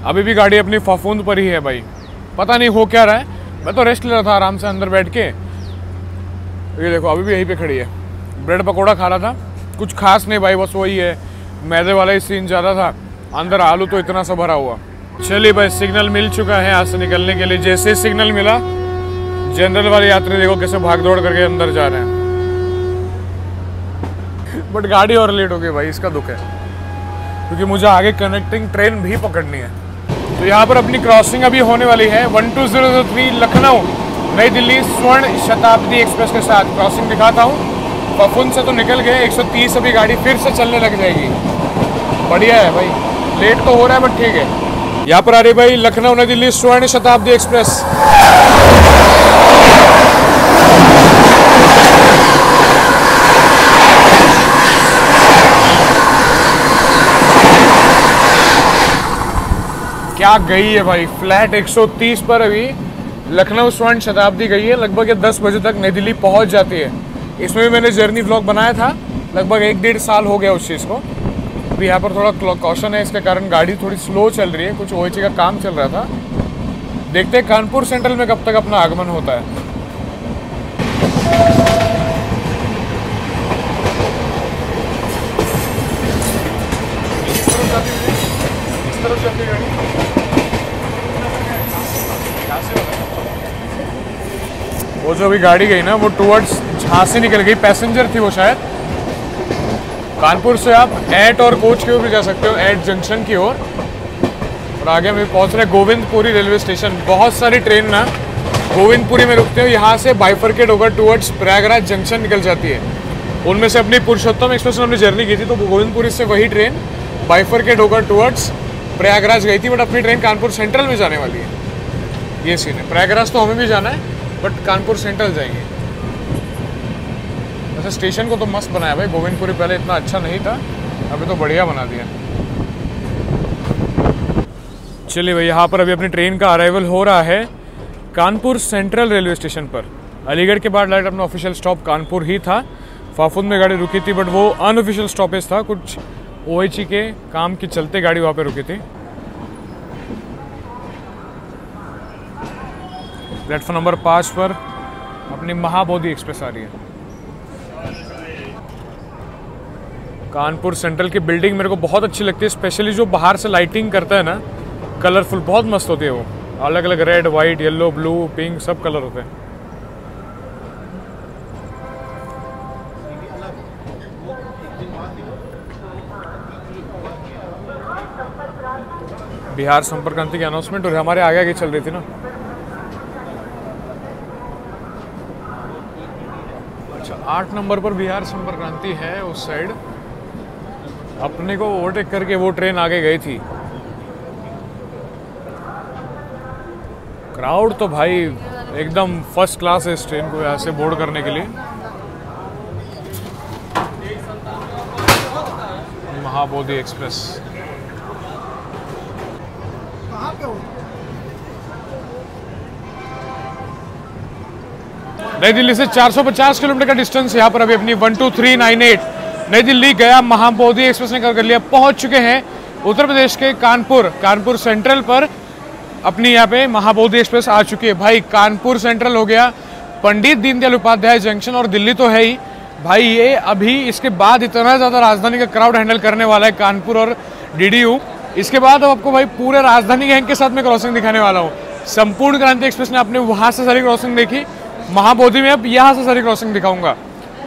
अभी भी गाड़ी अपनी फफूंद पर ही है भाई, पता नहीं हो क्या रहा है। मैं तो रेस्ट ले रहा था आराम से अंदर बैठ के। ये देखो अभी भी यहीं पे खड़ी है, ब्रेड पकौड़ा खा रहा था, कुछ खास नहीं भाई, बस वही है मैदे वाला ही सीन ज़्यादा था। अंदर आलू तो इतना सा भरा हुआ। चलिए भाई सिग्नल मिल चुका है यहाँ से निकलने के लिए। जैसे ही सिग्नल मिला, जनरल वाले यात्री देखो कैसे भाग दौड़ करके अंदर जा रहे हैं। बट गाड़ी और लेट हो गई भाई, इसका दुख है, क्योंकि मुझे आगे कनेक्टिंग ट्रेन भी पकड़नी है। तो यहाँ पर अपनी क्रॉसिंग अभी होने वाली है 12003 लखनऊ नई दिल्ली स्वर्ण शताब्दी एक्सप्रेस के साथ। क्रॉसिंग दिखाता हूँ, फफूंद से तो निकल गए, 130 अभी गाड़ी फिर से चलने लग जाएगी। बढ़िया है भाई, लेट तो हो रहा है बट ठीक है। यहाँ पर आ रही भाई लखनऊ नई दिल्ली स्वर्ण शताब्दी एक्सप्रेस। क्या गई है भाई, फ्लैट 130 पर अभी लखनऊ स्वर्ण शताब्दी गई है। लगभग ये 10 बजे तक नई दिल्ली पहुंच जाती है। इसमें भी मैंने जर्नी व्लॉग बनाया था, लगभग 1-1.5 साल हो गया उस चीज़ को। अभी यहाँ पर थोड़ा कॉशन है, इसके कारण गाड़ी थोड़ी स्लो चल रही है, कुछ ओएचसी का काम चल रहा था। देखते हैं कानपुर सेंट्रल में कब तक अपना आगमन होता है। वो जो अभी गाड़ी गई ना, वो टुवर्ड्स झांसी निकल गई, पैसेंजर थी वो शायद। कानपुर से आप एट और कोच की ओर भी जा सकते हो, एट जंक्शन की ओर। और आगे हम पहुंच रहे हैं गोविंदपुरी रेलवे स्टेशन। बहुत सारी ट्रेन ना गोविंदपुरी में रुकते हो, यहाँ से बाइफरकेट होकर टुवर्ड्स प्रयागराज जंक्शन निकल जाती है। उनमें से अपनी पुरुषोत्तम एक्सप्रेस में हमने जर्नी की थी, तो गोविंदपुरी से वही ट्रेन बाइफरकेट होकर टुवर्ड्स प्रयागराज गई थी। बट अपनी ट्रेन कानपुर सेंट्रल में जाने वाली है, ये सीन है। प्रयागराज तो हमें भी जाना है, बट कानपुर सेंट्रल जाएंगे। वैसे स्टेशन को तो मस्त बनाया भाई, गोविंदपुरी पहले इतना अच्छा नहीं था, अभी तो बढ़िया बना दिया। चलिए भाई, यहाँ पर अभी अपनी ट्रेन का अराइवल हो रहा है कानपुर सेंट्रल रेलवे स्टेशन पर। अलीगढ़ के बाद डायरेक्ट अपना ऑफिशियल स्टॉप कानपुर ही था। फाफुंद में गाड़ी रुकी थी, बट वो अनऑफिशियल स्टॉपेज था, कुछ ओएचसी के काम के चलते गाड़ी वहाँ पे रुकी थी। प्लेटफॉर्म नंबर 5 पर अपनी महाबोधि एक्सप्रेस आ रही है। कानपुर सेंट्रल की बिल्डिंग मेरे को बहुत अच्छी लगती है, स्पेशली जो बाहर से लाइटिंग करता है ना, कलरफुल, बहुत मस्त होती है वो। अलग अलग red, white, yellow, blue, pink सब कलर होते हैं। बिहार संपर्क क्रांति की अनाउंसमेंट और हमारे आगे आगे चल रही थी ना। अच्छा, 8 नंबर पर बिहार संपर्क क्रांति है उस साइड। अपने को ओवरटेक करके वो ट्रेन आगे गई थी। क्राउड तो भाई एकदम फर्स्ट क्लास है इस ट्रेन को यहाँ से बोर्ड करने के लिए। महाबोधि एक्सप्रेस नई दिल्ली से 450 किलोमीटर का डिस्टेंस। यहाँ पर अभी अपनी 12398 नई दिल्ली गया महाबोधि एक्सप्रेस ने कर लिया। पहुंच चुके हैं उत्तर प्रदेश के कानपुर सेंट्रल पर। अपनी यहाँ पे महाबोधि एक्सप्रेस आ चुकी है भाई। कानपुर सेंट्रल हो गया, पंडित दीनदयाल उपाध्याय जंक्शन और दिल्ली तो है ही भाई। ये अभी इसके बाद इतना ज़्यादा राजधानी का क्राउड हैंडल करने वाला है कानपुर और डीडीयू। इसके बाद अब आपको भाई पूरे राजधानी गैंग के साथ में क्रॉसिंग दिखाने वाला हूँ। संपूर्ण क्रांति एक्सप्रेस ने अपने वहाँ से सारी क्रॉसिंग देखी, महाबोधि में अब यहाँ से सारी क्रॉसिंग दिखाऊंगा।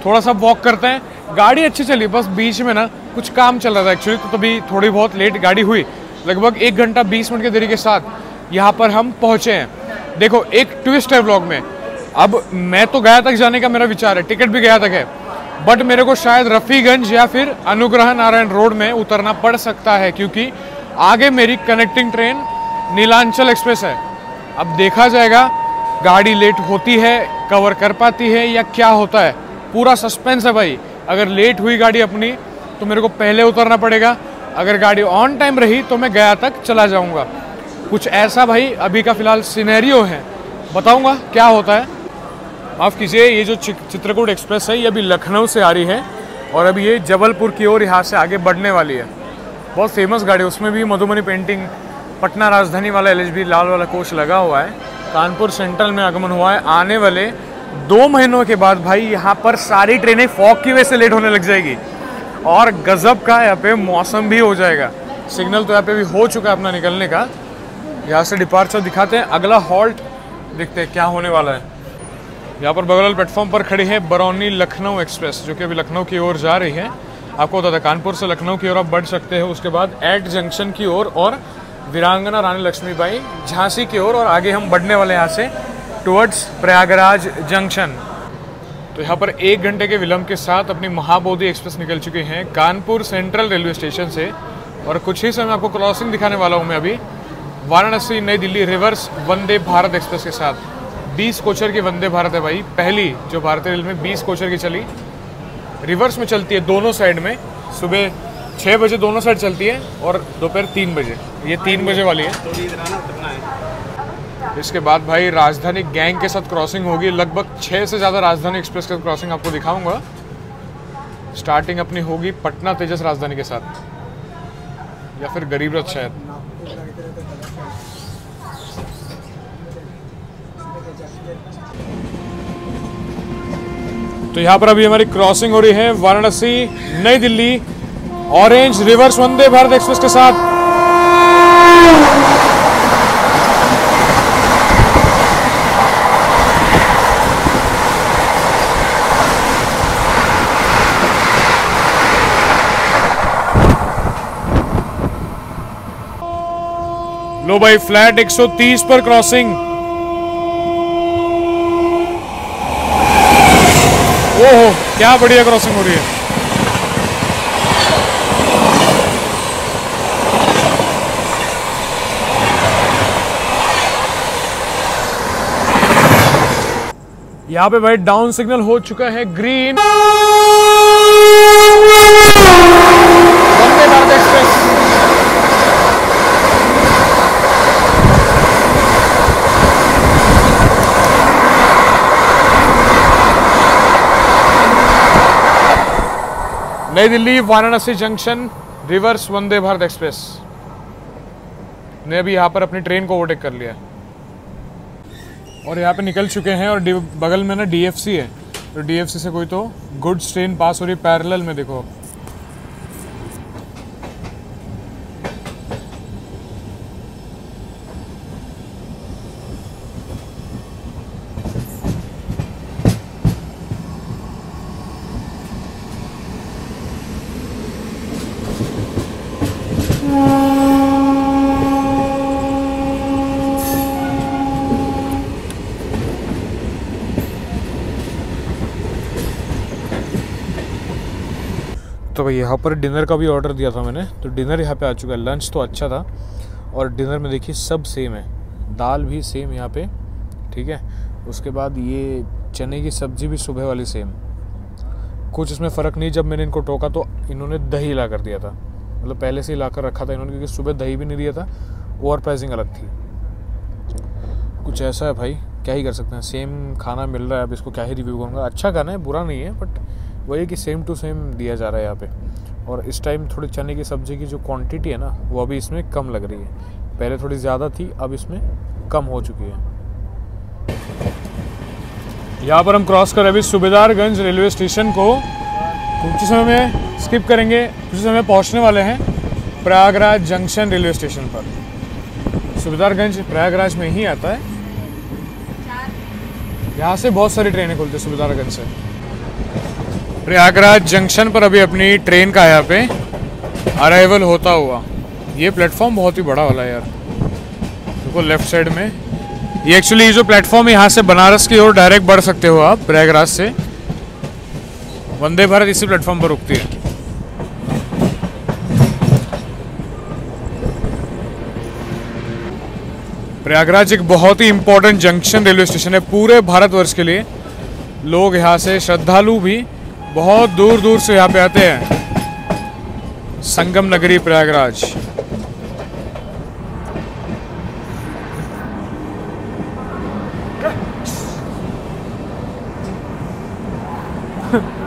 थोड़ा सा वॉक करते हैं, गाड़ी अच्छी चली, बस बीच में ना कुछ काम चल रहा था एक्चुअली, तो तभी थोड़ी बहुत लेट गाड़ी हुई। लगभग 1 घंटा 20 मिनट की देरी के साथ यहाँ पर हम पहुँचे हैं। देखो एक ट्विस्ट है व्लॉग में। अब मैं तो गया तक जाने का मेरा विचार है, टिकट भी गया तक है, बट मेरे को शायद रफ़ीगंज या फिर अनुग्रह नारायण रोड में उतरना पड़ सकता है, क्योंकि आगे मेरी कनेक्टिंग ट्रेन नीलांचल एक्सप्रेस है। अब देखा जाएगा गाड़ी लेट होती है, कवर कर पाती है या क्या होता है, पूरा सस्पेंस है भाई। अगर लेट हुई गाड़ी अपनी तो मेरे को पहले उतरना पड़ेगा, अगर गाड़ी ऑन टाइम रही तो मैं गया तक चला जाऊंगा। कुछ ऐसा भाई अभी का फिलहाल सिनेरियो है, बताऊंगा क्या होता है। माफ़ कीजिए, ये जो चित्रकूट एक्सप्रेस है ये अभी लखनऊ से आ रही है और अभी ये जबलपुर की ओर यहाँ से आगे बढ़ने वाली है। बहुत फेमस गाड़ी, उसमें भी मधुबनी पेंटिंग, पटना राजधानी वाला LHB लाल वाला कोच लगा हुआ है। कानपुर सेंट्रल में आगमन हुआ है। आने वाले 2 महीनों के बाद भाई यहाँ पर सारी ट्रेनें फॉग की वजह से लेट होने लग जाएगी और गजब का यहाँ पे मौसम भी हो जाएगा। सिग्नल तो यहाँ पे भी हो चुका है अपना निकलने का। यहाँ से डिपार्चर दिखाते हैं, अगला हॉल्ट देखते हैं क्या होने वाला है। यहाँ पर बगल वाले प्लेटफॉर्म पर खड़ी है बरौनी लखनऊ एक्सप्रेस, जो कि अभी लखनऊ की ओर जा रही है। आपको बता दें कानपुर से लखनऊ की ओर आप बढ़ सकते हो, उसके बाद एट जंक्शन की ओर और वीरांगना रानी लक्ष्मीबाई झांसी की ओर, और आगे हम बढ़ने वाले यहाँ से टुवर्ड्स प्रयागराज जंक्शन। तो यहाँ पर 1 घंटे के विलंब के साथ अपनी महाबोधि एक्सप्रेस निकल चुके हैं कानपुर सेंट्रल रेलवे स्टेशन से, और कुछ ही समय आपको क्रॉसिंग दिखाने वाला हूँ मैं अभी वाराणसी नई दिल्ली रिवर्स वंदे भारत एक्सप्रेस के साथ। 20 कोचर की वंदे भारत है भाई, पहली जो भारतीय रेल में 20 कोचर की चली, रिवर्स में चलती है दोनों साइड में। सुबह 6 बजे दोनों साइड चलती है और दोपहर 3 बजे, ये 3 बजे वाली है। इसके बाद भाई राजधानी गैंग के साथ क्रॉसिंग होगी, लगभग 6 से ज़्यादा राजधानी एक्सप्रेस का क्रॉसिंग आपको दिखाऊंगा। स्टार्टिंग अपनी होगी पटना तेजस राजधानी के साथ या फिर गरीब रथ शायद। तो यहाँ पर अभी हमारी क्रॉसिंग हो रही है वाराणसी नई Delhi orange reverse Vande Bharat express के साथ। लो भाई फ्लैट 130 पर क्रॉसिंग। ओहो क्या बढ़िया क्रॉसिंग हो रही है। यहाँ पे भाई डाउन सिग्नल हो चुका है ग्रीन। वंदे भारत एक्सप्रेस नई Delhi Varanasi junction reverse Vande Bharat express ने अभी यहाँ पर अपनी ट्रेन को ओवरटेक कर लिया और यहाँ पे निकल चुके हैं। और बगल में ना DFC है, तो DFC से कोई तो गुड्स ट्रेन पास हो रही पैरेलल में, देखो। तो भाई यहाँ पर डिनर का भी ऑर्डर दिया था मैंने, तो डिनर यहाँ पे आ चुका है। लंच तो अच्छा था और डिनर में देखिए सब सेम है, दाल भी सेम यहाँ पे, ठीक है। उसके बाद ये चने की सब्ज़ी भी सुबह वाली सेम, कुछ इसमें फ़र्क नहीं। जब मैंने इनको टोका तो इन्होंने दही ला कर दिया था, मतलब पहले से ही ला कर रखा था इन्होंने, क्योंकि सुबह दही भी नहीं दिया था, ओवर प्राइसिंग अलग थी। कुछ ऐसा है भाई, क्या ही कर सकते हैं, सेम खाना मिल रहा है। अब इसको क्या ही रिव्यू करूँगा, अच्छा खाना है, बुरा नहीं है, बट वही कि सेम टू सेम दिया जा रहा है यहाँ पे। और इस टाइम थोड़ी चने की सब्ज़ी की जो क्वांटिटी है ना वो अभी इसमें कम लग रही है, पहले थोड़ी ज़्यादा थी, अब इसमें कम हो चुकी है। यहाँ पर हम क्रॉस कर रहे हैं अभी सूबेदारगंज रेलवे स्टेशन को, कुछ समय में स्किप करेंगे, कुछ समय पहुँचने वाले हैं प्रयागराज जंक्शन रेलवे स्टेशन पर। सूबेदारगंज प्रयागराज में ही आता है, यहाँ से बहुत सारी ट्रेनें खुलती है सूबेदारगंज से। प्रयागराज जंक्शन पर अभी अपनी ट्रेन का यहाँ पे अराइवल होता हुआ। ये प्लेटफॉर्म बहुत ही बड़ा वाला है यार, देखो लेफ्ट साइड में। ये एक्चुअली जो प्लेटफॉर्म यहाँ से बनारस की ओर डायरेक्ट बढ़ सकते हो आप प्रयागराज से। वंदे भारत इसी प्लेटफॉर्म पर रुकती है। प्रयागराज एक बहुत ही इंपॉर्टेंट जंक्शन रेलवे स्टेशन है पूरे भारतवर्ष के लिए। लोग यहाँ से, श्रद्धालु भी बहुत दूर दूर से यहाँ पे आते हैं। संगम नगरी प्रयागराज।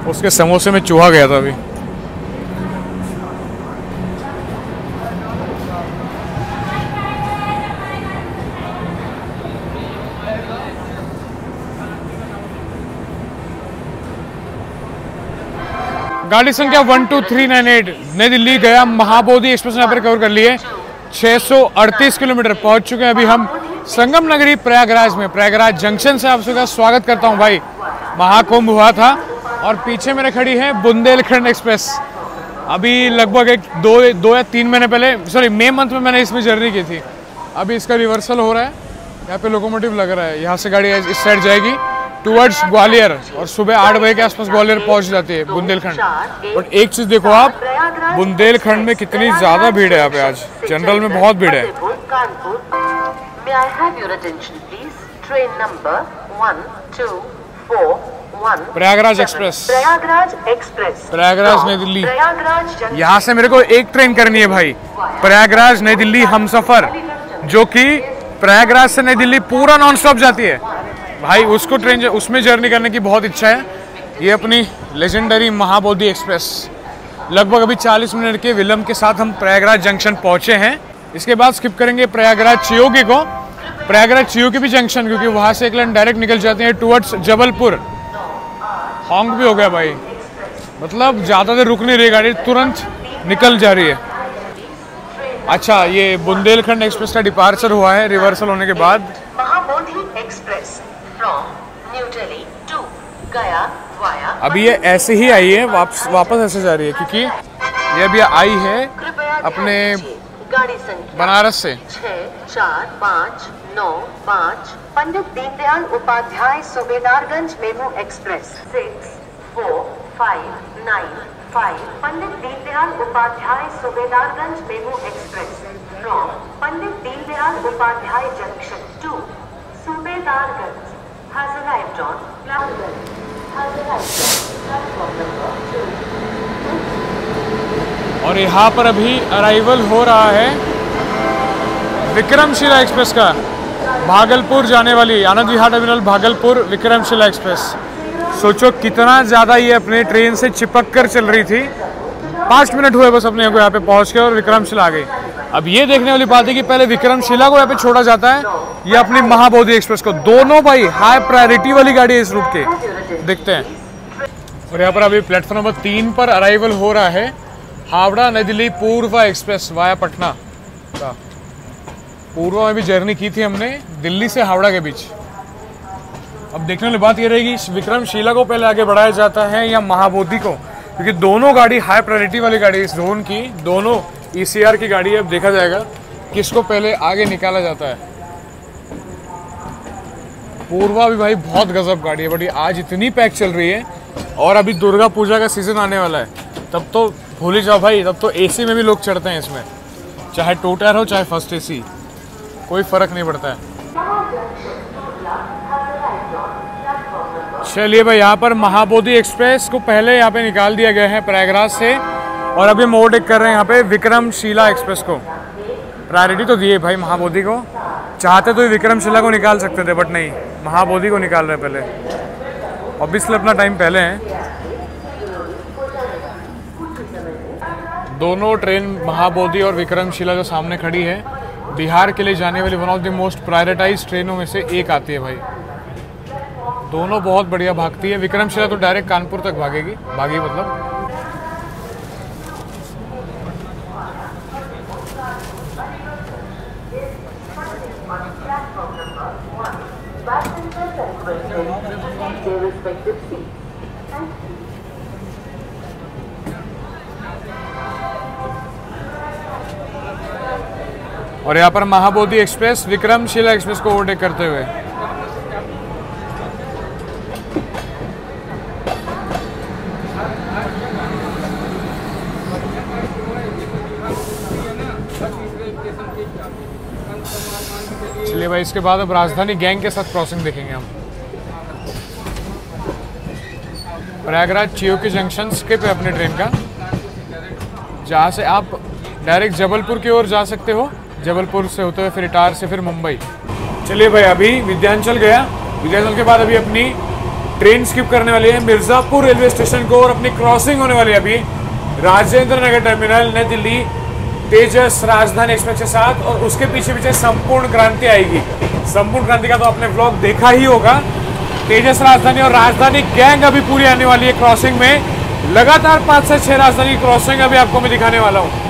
उसके समोसे में चूहा गया था अभी। गाड़ी संख्या 12398 नई दिल्ली गया महाबोधि एक्सप्रेस यहाँ पर कवर कर लिए। 638 किलोमीटर पहुंच चुके हैं अभी हम संगम नगरी प्रयागराज में। प्रयागराज जंक्शन से आप सबका स्वागत करता हूं भाई। महाकुंभ हुआ था और पीछे मेरे खड़ी है बुंदेलखंड एक्सप्रेस। अभी लगभग दो या तीन महीने पहले, सॉरी मई मंथ में मैंने इसमें जर्नी की थी। अभी इसका रिवर्सल हो रहा है। यहाँ पे लोकोमोटिव लग रहा है। यहाँ से गाड़ी इस साइड जाएगी टुवर्ड्स ग्वालियर और सुबह 8 बजे के आसपास ग्वालियर पहुंच जाती है बुंदेलखंड। बट एक चीज देखो आप, बुंदेलखंड में कितनी ज्यादा भीड़ है यहाँ पे आज। जनरल में बहुत भीड़ है। प्रयागराज एक्सप्रेस, प्रयागराज नई दिल्ली। यहाँ से मेरे को एक ट्रेन करनी है भाई, प्रयागराज नई दिल्ली हमसफर, जो कि प्रयागराज से नई दिल्ली पूरा नॉन स्टॉप जाती है भाई। उसको ट्रेन उसमें जर्नी करने की बहुत इच्छा है। ये अपनी लेजेंडरी महाबोधि एक्सप्रेस। लगभग अभी 40 मिनट के विलंब के साथ हम प्रयागराज जंक्शन पहुंचे हैं। इसके बाद स्किप करेंगे प्रयागराज चियोगी को, प्रयागराज चियोगी भी जंक्शन, क्योंकि वहां से एक लाइन डायरेक्ट निकल जाते हैं टुवर्ड्स जबलपुर। हॉन्ग भी हो गया भाई, मतलब ज्यादा देर रुक नहीं रही गाड़ी, तुरंत निकल जा रही है। अच्छा, ये बुंदेलखंड एक्सप्रेस का डिपार्चर हुआ है रिवर्सल होने के बाद। Mahabodhi express from New Delhi to Gaya via. अभी ये ऐसे ही आई है, वापस ऐसे जा रही है, क्योंकि ये अभी आई है अपने गाड़ी संख्या बनारस से। 64595 Pandit Deendayal Upadhyay Subedarganj MEMU express 64595 Pandit Deendayal Upadhyay Subedarganj MEMU express from Pandit Deendayal Upadhyay junction to Subedarganj has arrived on platform number 2। और यहाँ पर अभी अराइवल हो रहा है विक्रमशिला एक्सप्रेस का, भागलपुर जाने वाली आनंद विहार टर्मिनल भागलपुर विक्रमशिला एक्सप्रेस। सोचो कितना ज़्यादा ये अपने ट्रेन से चिपक कर चल रही थी। 5 मिनट हुए बस अपने को यहाँ पे पहुँच के और विक्रमशिला आ गई। अब ये देखने वाली बात है कि पहले विक्रमशिला को यहाँ पे छोड़ा जाता है या अपनी महाबोधि एक्सप्रेस को। दोनों भाई हाई प्रायोरिटी वाली गाड़ी है इस रूट के, देखते हैं। और यहाँ पर अभी प्लेटफॉर्म नंबर 3 पर अराइवल हो रहा है हावड़ा नई दिल्ली पूर्वा एक्सप्रेस वाया पटना का। पूर्वा में भी जर्नी की थी हमने दिल्ली से हावड़ा के बीच। अब देखने वाली बात ये रहेगी विक्रमशिला को पहले आगे बढ़ाया जाता है या महाबोधि को, क्योंकि दोनों गाड़ी हाई प्रायोरिटी वाली गाड़ी इस जोन की, दोनों ECR की गाड़ी है। अब देखा जाएगा किसको पहले आगे निकाला जाता है। पूर्वा भी भाई बहुत गजब गाड़ी है, बट ये आज इतनी पैक चल रही है। और अभी दुर्गा पूजा का सीजन आने वाला है, तब तो भूल ही जाओ भाई, तब तो AC में भी लोग चढ़ते हैं इसमें, चाहे 2 टायर हो चाहे फर्स्ट AC, कोई फर्क नहीं पड़ता है। चलिए भाई, यहाँ पर महाबोधि एक्सप्रेस को पहले यहाँ पे निकाल दिया गया है प्रयागराज से, और अभी हम ओवरटेक कर रहे हैं यहाँ पे विक्रमशिला एक्सप्रेस को। प्रायोरिटी तो दिए भाई महाबोधि को, चाहते तो विक्रमशिला को निकाल सकते थे, बट नहीं, महाबोधि को निकाल रहे पहले। ऑब्वियसली अपना टाइम पहले है। दोनों ट्रेन महाबोधि और विक्रमशिला जो सामने खड़ी है, बिहार के लिए जाने वाली one of the most prioritize ट्रेनों में से एक आती है भाई। दोनों बहुत बढ़िया भागती है। विक्रमशिला तो डायरेक्ट कानपुर तक भागेगी, मतलब। और यहाँ पर महाबोधि एक्सप्रेस विक्रमशिला एक्सप्रेस को ओवरटेक करते हुए। चलिए भाई, इसके बाद अब राजधानी गैंग के साथ क्रॉसिंग देखेंगे हम। प्रयागराज चियोकी जंक्शन स्किप है अपने ट्रेन का, जहाँ से आप डायरेक्ट जबलपुर की ओर जा सकते हो, जबलपुर से होते हुए फिर इटार से फिर मुंबई। चलिए भाई, अभी विंध्याचल गया, विंध्याचल के बाद अभी अपनी ट्रेन स्किप करने वाली है मिर्ज़ापुर रेलवे स्टेशन को और अपनी क्रॉसिंग होने वाली है अभी राजेंद्र नगर टर्मिनल, नई दिल्ली तेजस राजधानी एक्सप्रेस के साथ। और उसके पीछे पीछे संपूर्ण क्रांति आएगी। संपूर्ण क्रांति का तो आपने व्लॉग देखा ही होगा। तेजस राजधानी और राजधानी गैंग अभी पूरी आने वाली है क्रॉसिंग में। लगातार 5 से 6 राजधानी क्रॉसिंग अभी आपको मैं दिखाने वाला हूँ।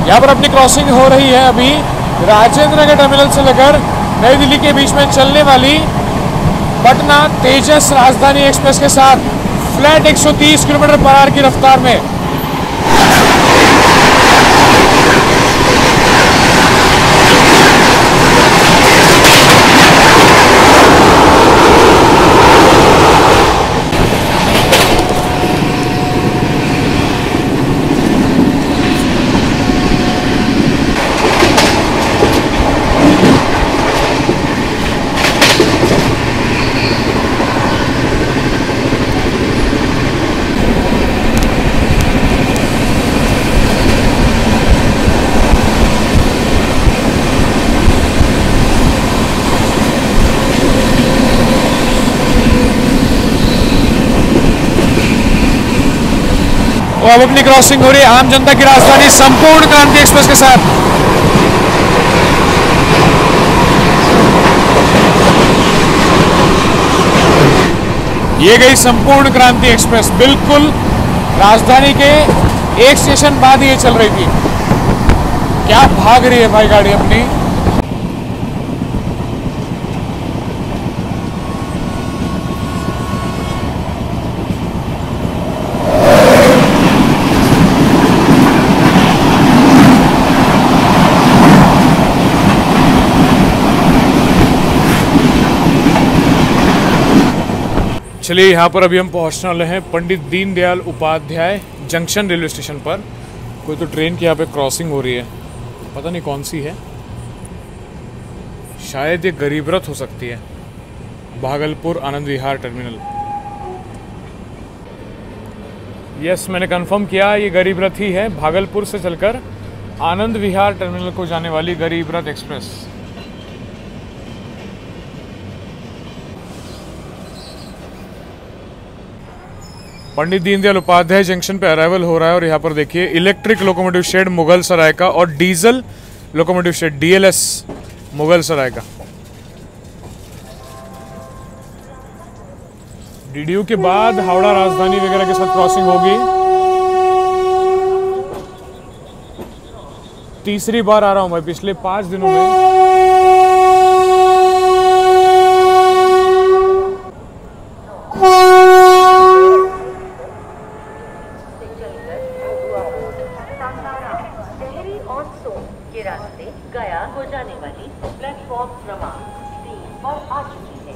यहाँ पर अपनी क्रॉसिंग हो रही है अभी राजेंद्र नगर टर्मिनल से लेकर नई दिल्ली के बीच में चलने वाली पटना तेजस राजधानी एक्सप्रेस के साथ फ्लैट 130 किलोमीटर/आवर की रफ्तार में। और अब अपनी क्रॉसिंग हो रही है आम जनता की राजधानी संपूर्ण क्रांति एक्सप्रेस के साथ। ये गई संपूर्ण क्रांति एक्सप्रेस, बिल्कुल राजधानी के एक स्टेशन बाद ये चल रही थी। क्या भाग रही है भाई गाड़ी अपनी। चलिए, यहाँ पर अभी हम पहुँचने वाले हैं Pandit Deendayal Upadhyay junction railway station पर। कोई तो ट्रेन की यहाँ पे क्रॉसिंग हो रही है, पता नहीं कौन सी है, शायद ये गरीब रथ हो सकती है। भागलपुर आनंद विहार टर्मिनल। यस, मैंने कंफर्म किया, ये गरीब रथ ही है। भागलपुर से चलकर आनंद विहार टर्मिनल को जाने वाली गरीब रथ एक्सप्रेस। पंडित दीनदयाल उपाध्याय जंक्शन पे अराइवल हो रहा है और यहाँ पर देखिए electric locomotive shed Mughal Sarai का और diesel locomotive shed DLS Mughal Sarai का। DDU के बाद हावड़ा राजधानी वगैरह के साथ क्रॉसिंग होगी। तीसरी बार आ रहा हूं भाई पिछले 5 दिनों में। के रास्ते गया को जाने वाली प्लेटफॉर्म क्रमांक 3 पर आ चुकी है।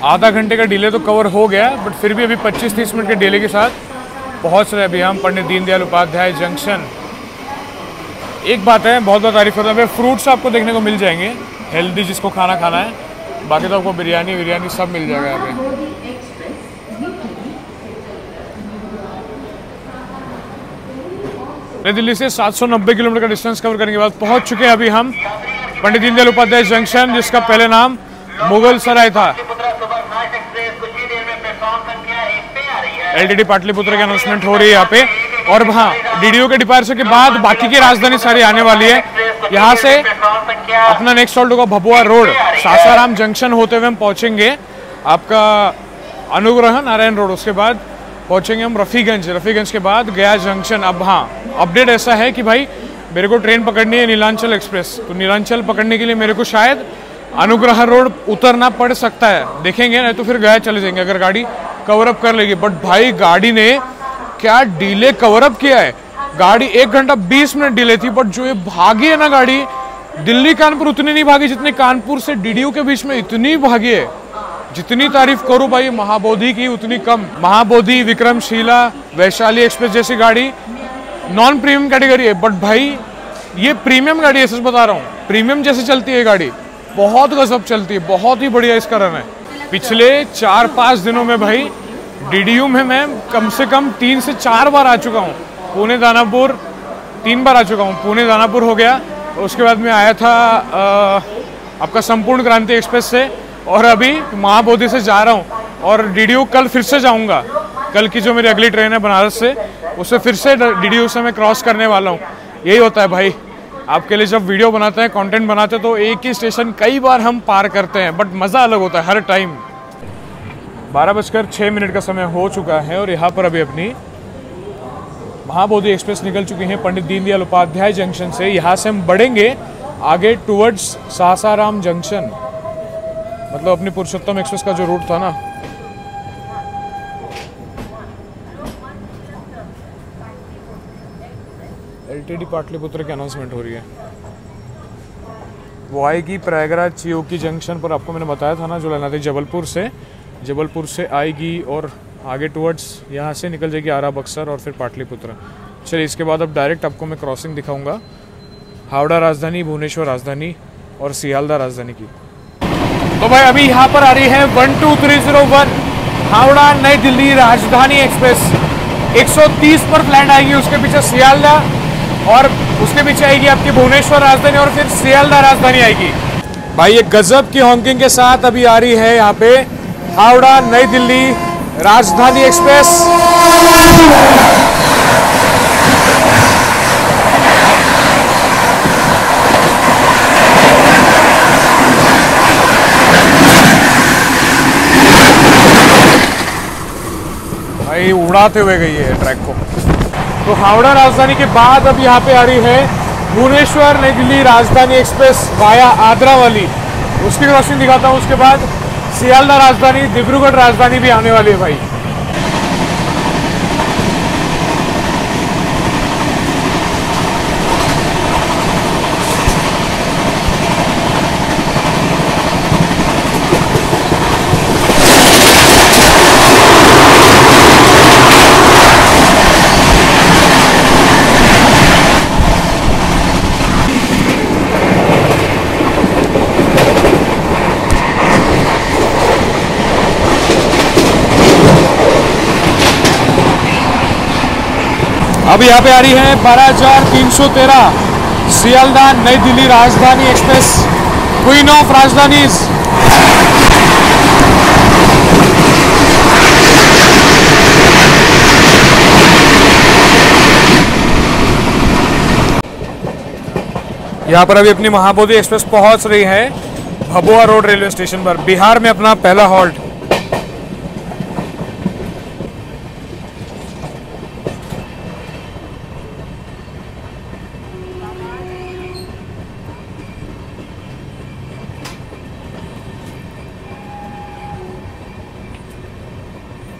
आधा घंटे का डिले तो कवर हो गया, बट फिर भी अभी 25-30 मिनट के डिले के साथ पहुंच रहे अभी हम पंडित दीनदयाल उपाध्याय जंक्शन। एक बात है, बहुत बहुत तारीफ करता हूँ, फ्रूट्स आपको देखने को मिल जाएंगे, हेल्दी जिसको खाना है। बाकी तो आपको बिरयानी सब मिल जाएगा यहाँ पे। नई दिल्ली से 790 किलोमीटर का डिस्टेंस कवर करने के बाद पहुंच चुके हैं अभी हम पंडित दीनदयाल उपाध्याय जंक्शन, जिसका पहले नाम मुगल सराय था। एलटीटी पाटलिपुत्र की अनाउंसमेंट हो रही है यहाँ पे। और हाँ, डीडीयू के डिपार्चर के बाद बाकी की राजधानी सारी आने वाली है। यहाँ से अपना नेक्स्ट हॉल्ट होगा भभुआ रोड, सासाराम जंक्शन होते हुए हम पहुंचेंगे आपका अनुग्रह नारायण रोड। उसके बाद पहुंचेंगे हम रफीगंज के बाद गया जंक्शन। अब हाँ, अपडेट ऐसा है कि भाई मेरे को ट्रेन पकड़नी है नीलांचल एक्सप्रेस, तो नीलांचल पकड़ने के लिए मेरे को शायद अनुग्रह रोड उतरना पड़ सकता है, देखेंगे, नहीं तो फिर गया चले जाएंगे अगर गाड़ी कवर अप कर लेगी। बट भाई गाड़ी ने क्या डिले कवर अप किया है। गाड़ी 1 घंटा 20 मिनट डिले थी, बट जो ये भागी है ना गाड़ी, दिल्ली कानपुर उतनी नहीं भागी जितनी कानपुर से डीडीयू के बीच में इतनी भागी है। जितनी तारीफ करूं भाई महाबोधि की उतनी कम। महाबोधि, विक्रमशिला, वैशाली एक्सप्रेस जैसी गाड़ी नॉन प्रीमियम कैटेगरी है, बट भाई ये प्रीमियम गाड़ी है, सच बता रहा हूँ। प्रीमियम जैसे चलती है गाड़ी, बहुत गजब चलती है, बहुत ही बढ़िया इसका रन है। पिछले 4-5 दिनों में भाई डीडीयू में मैं कम से कम 3 से 4 बार आ चुका हूँ। पुणे दानापुर 3 बार आ चुका हूँ, पुणे दानापुर हो गया। उसके बाद मैं आया था आपका संपूर्ण क्रांति एक्सप्रेस से, और अभी महाबोधि से जा रहा हूँ। और डीडीयू कल फिर से जाऊँगा, कल की जो मेरी अगली ट्रेन है बनारस से, उससे फिर से डीडीयू से मैं क्रॉस करने वाला हूँ। यही होता है भाई, आपके लिए जब वीडियो बनाते हैं, कंटेंट बनाते हैं, तो एक ही स्टेशन कई बार हम पार करते हैं, बट मज़ा अलग होता है हर टाइम। 12:06 का समय हो चुका है और यहाँ पर अभी अपनी महाबोधि एक्सप्रेस निकल चुकी है पंडित दीनदयाल उपाध्याय जंक्शन से। यहाँ से हम बढ़ेंगे आगे टुवर्ड्स सासाराम जंक्शन, मतलब अपनी पुरुषोत्तम एक्सप्रेस का जो रूट था ना। एलटीटी पाटलिपुत्र की अनाउंसमेंट हो रही है, वो आएगी प्रयागराज चियोकी जंक्शन पर। आपको मैंने बताया था ना, जो लाना थी जबलपुर से आएगी और आगे टुवर्ड्स यहाँ से निकल जाएगी आरा बक्सर और फिर पाटलिपुत्र। चलिए, इसके बाद अब डायरेक्ट आपको मैं क्रॉसिंग दिखाऊंगा हावड़ा राजधानी, भुवनेश्वर राजधानी और सियालदा राजधानी की। तो भाई अभी यहाँ पर आ रही है 12301 हावड़ा नई दिल्ली राजधानी एक्सप्रेस। 130 पर फ्लाइट आएगी, उसके पीछे सियालदा और उसके पीछे आएगी आपकी भुवनेश्वर राजधानी और फिर सियालदा राजधानी आएगी। भाई ये गजब की हॉकिंग के साथ अभी आ रही है यहाँ पे हावड़ा नई दिल्ली राजधानी एक्सप्रेस। भाई उड़ाते हुए गई है ट्रैक को। तो हावड़ा राजधानी के बाद अब यहाँ पे आ रही है भुवनेश्वर नई दिल्ली राजधानी एक्सप्रेस वाया आद्रा वाली, उसकी क्रॉसिंग दिखाता हूँ। उसके बाद सियालदा राजधानी, डिब्रूगढ़ राजधानी भी आने वाली है भाई। अब यहाँ पे आ रही है 12313 सियालदा नई दिल्ली राजधानी एक्सप्रेस, क्वीन ऑफ राजधानीज। यहाँ पर अभी अपनी महाबोधि एक्सप्रेस पहुंच रही है भभुआ रोड रेलवे स्टेशन पर, बिहार में अपना पहला हॉल्ट।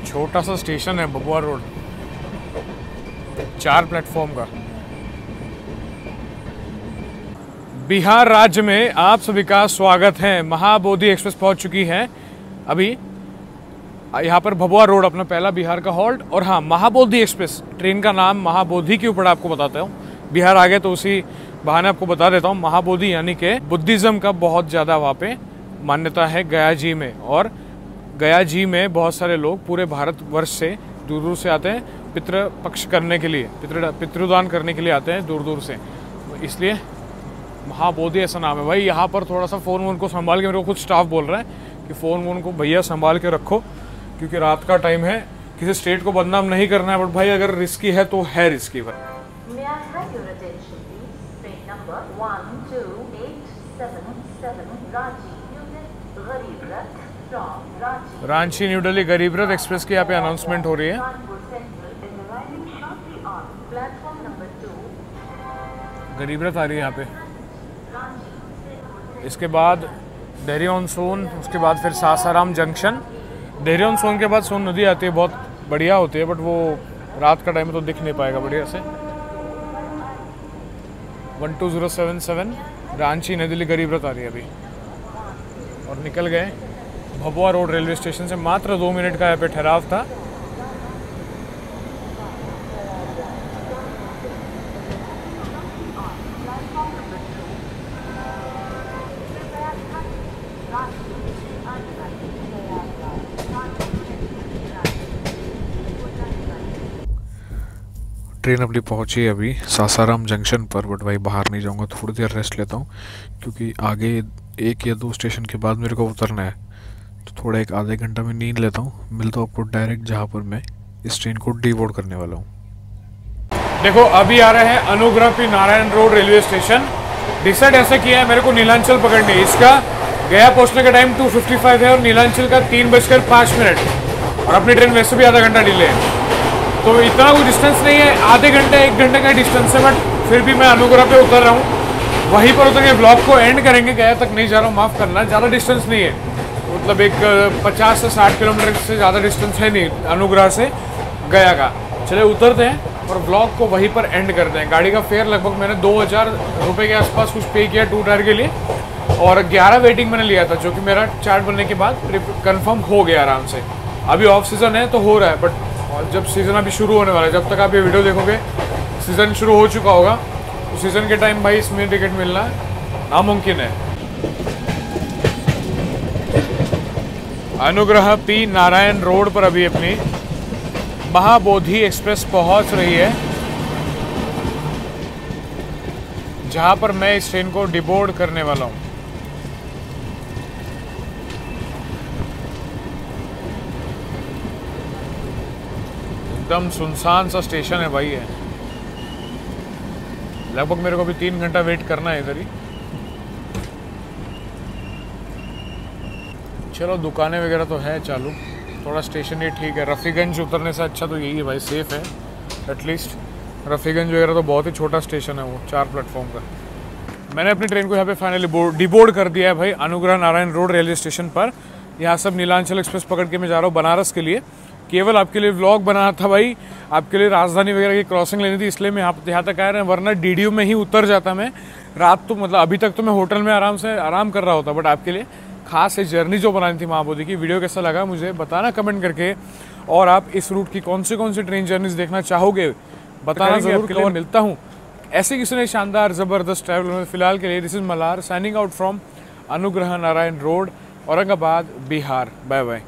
छोटा सा स्टेशन है भभुआ रोड, 4 प्लेटफॉर्म का। बिहार राज्य में आप सभी का स्वागत है। महाबोधि एक्सप्रेस पहुंच चुकी है अभी यहाँ पर भभुआ रोड, अपना पहला बिहार का हॉल्ट। और हाँ, महाबोधि एक्सप्रेस ट्रेन का नाम महाबोधि के ऊपर आपको बताता हूँ। बिहार आ गए तो उसी बहाने आपको बता देता हूँ। महाबोधि यानी कि बुद्धिज्म का बहुत ज़्यादा वहाँ पे मान्यता है गया जी में, और गया जी में बहुत सारे लोग पूरे भारतवर्ष से दूर दूर से आते हैं पितृ पक्ष करने के लिए, पितृदान करने के लिए आते हैं दूर दूर से, इसलिए महाबोधि ऐसा नाम है। भाई यहाँ पर थोड़ा सा फ़ोन वोन को संभाल के, मेरे को खुद स्टाफ बोल रहा है कि फ़ोन वोन को भैया संभाल के रखो, क्योंकि रात का टाइम है, किसी स्टेट को बदनाम नहीं करना है, बट भाई अगर रिस्की है तो है रिस्की। पर May I have your attention, please? Train number 12877 Ranchi, New Delhi, Garib Rath from Ranchi. Ranchi new Delhi गरीब रथ एक्सप्रेस की यहाँ पे अनाउंसमेंट हो रही है। Kanpur Central is arriving shortly on platform number 2. गरीब रथ आ रही है यहाँ पे, इसके बाद देहरी ऑन सोन, उसके बाद फिर सासाराम जंक्शन। देहरी ऑन सोन के बाद सोन नदी आती है, बहुत बढ़िया होती है, बट वो रात का टाइम में तो दिख नहीं पाएगा बढ़िया से। 12077 रांची नई दिल्ली गरीब रथ आ रही है अभी, और निकल गए भभुआ रोड रेलवे स्टेशन से। मात्र 2 मिनट का यहाँ पे ठहराव था। ट्रेन अपनी पहुंची अभी सासाराम जंक्शन पर, बट भाई बाहर नहीं जाऊंगा, थोड़ी देर रेस्ट लेता हूं, क्योंकि आगे 1 या 2 स्टेशन के बाद मेरे को उतरना है, तो थोड़ा 1 आधे घंटा में नींद लेता हूं। मिलता हूं आपको डायरेक्ट जहां पर मैं इस ट्रेन को डीबोर्ड करने वाला हूं। देखो अभी आ रहे हैं अनुग्रह P Narayan road railway station. Decide ऐसे किया है मेरे को नीलांचल पकड़नी है, इसका गया पहुंचने का टाइम 2:55 है और नीलांचल का 3:05, और अपनी ट्रेन वैसे भी आधा घंटा डिले है, तो इतना कोई डिस्टेंस नहीं है, आधे घंटे 1 घंटे का डिस्टेंस है, बट फिर भी मैं अनुग्रह पे उतर रहा हूँ। वहीं पर उतर के ब्लॉग को एंड करेंगे। गया तक नहीं जा रहा हूँ, माफ़ करना, ज़्यादा डिस्टेंस नहीं है, मतलब एक 50 से 60 किलोमीटर से ज़्यादा डिस्टेंस है नहीं अनुग्रह से गया का। चले उतरते हैं और ब्लॉग को वहीं पर एंड करते हैं। गाड़ी का फेयर लगभग मैंने 2000 रुपये के आसपास कुछ पे किया 2 टायर के लिए, और 11 वेटिंग मैंने लिया था, जो कि मेरा चार्ट बनने के बाद कन्फर्म हो गया आराम से। अभी ऑफ सीज़न है तो हो रहा है, बट और जब सीज़न अभी शुरू होने वाला है, जब तक आप ये वीडियो देखोगे सीज़न शुरू हो चुका होगा, तो सीज़न के टाइम भाई इसमें टिकट मिलना नामुमकिन है। अनुग्रह पी नारायण रोड पर अभी अपनी महाबोधि एक्सप्रेस पहुंच रही है, जहां पर मैं इस ट्रेन को डिबोर्ड करने वाला हूं। एकदम सुनसान सा स्टेशन है भाई है, लगभग मेरे को अभी 3 घंटा वेट करना है इधर ही। चलो दुकानें वगैरह तो है चालू, थोड़ा स्टेशन ये ठीक है। रफ़ीगंज उतरने से अच्छा तो यही है भाई, सेफ़ है एटलीस्ट। रफ़ीगंज वगैरह तो बहुत ही छोटा स्टेशन है वो, 4 प्लेटफॉर्म का। मैंने अपनी ट्रेन को यहाँ पे फाइनली डिबोर्ड कर दिया है भाई अनुग्रह नारायण रोड रेलवे स्टेशन पर। यहाँ सब नीलांचल एक्सप्रेस पकड़ के मैं जा रहा हूँ बनारस के लिए। केवल आपके लिए व्लॉग बनाना था भाई, आपके लिए राजधानी वगैरह की क्रॉसिंग लेनी थी, इसलिए मैं यहाँ तक आया रहा, वरना डीडीयू में ही उतर जाता मैं रात। तो मतलब अभी तक तो मैं होटल में आराम कर रहा होता, बट आपके लिए खास ये जर्नी जो बनानी थी महाबोधि की। वीडियो कैसा लगा मुझे बताना कमेंट करके, और आप इस रूट की कौन सी ट्रेन जर्नीज देखना चाहोगे बताना जरूर। के लिए मिलता हूँ ऐसे किसी ने शानदार ज़बरदस्त ट्रैवल में। फिलहाल के लिए this is Malar signing out from Anugrah Narayan road, Aurangabad, Bihar. Bye bye.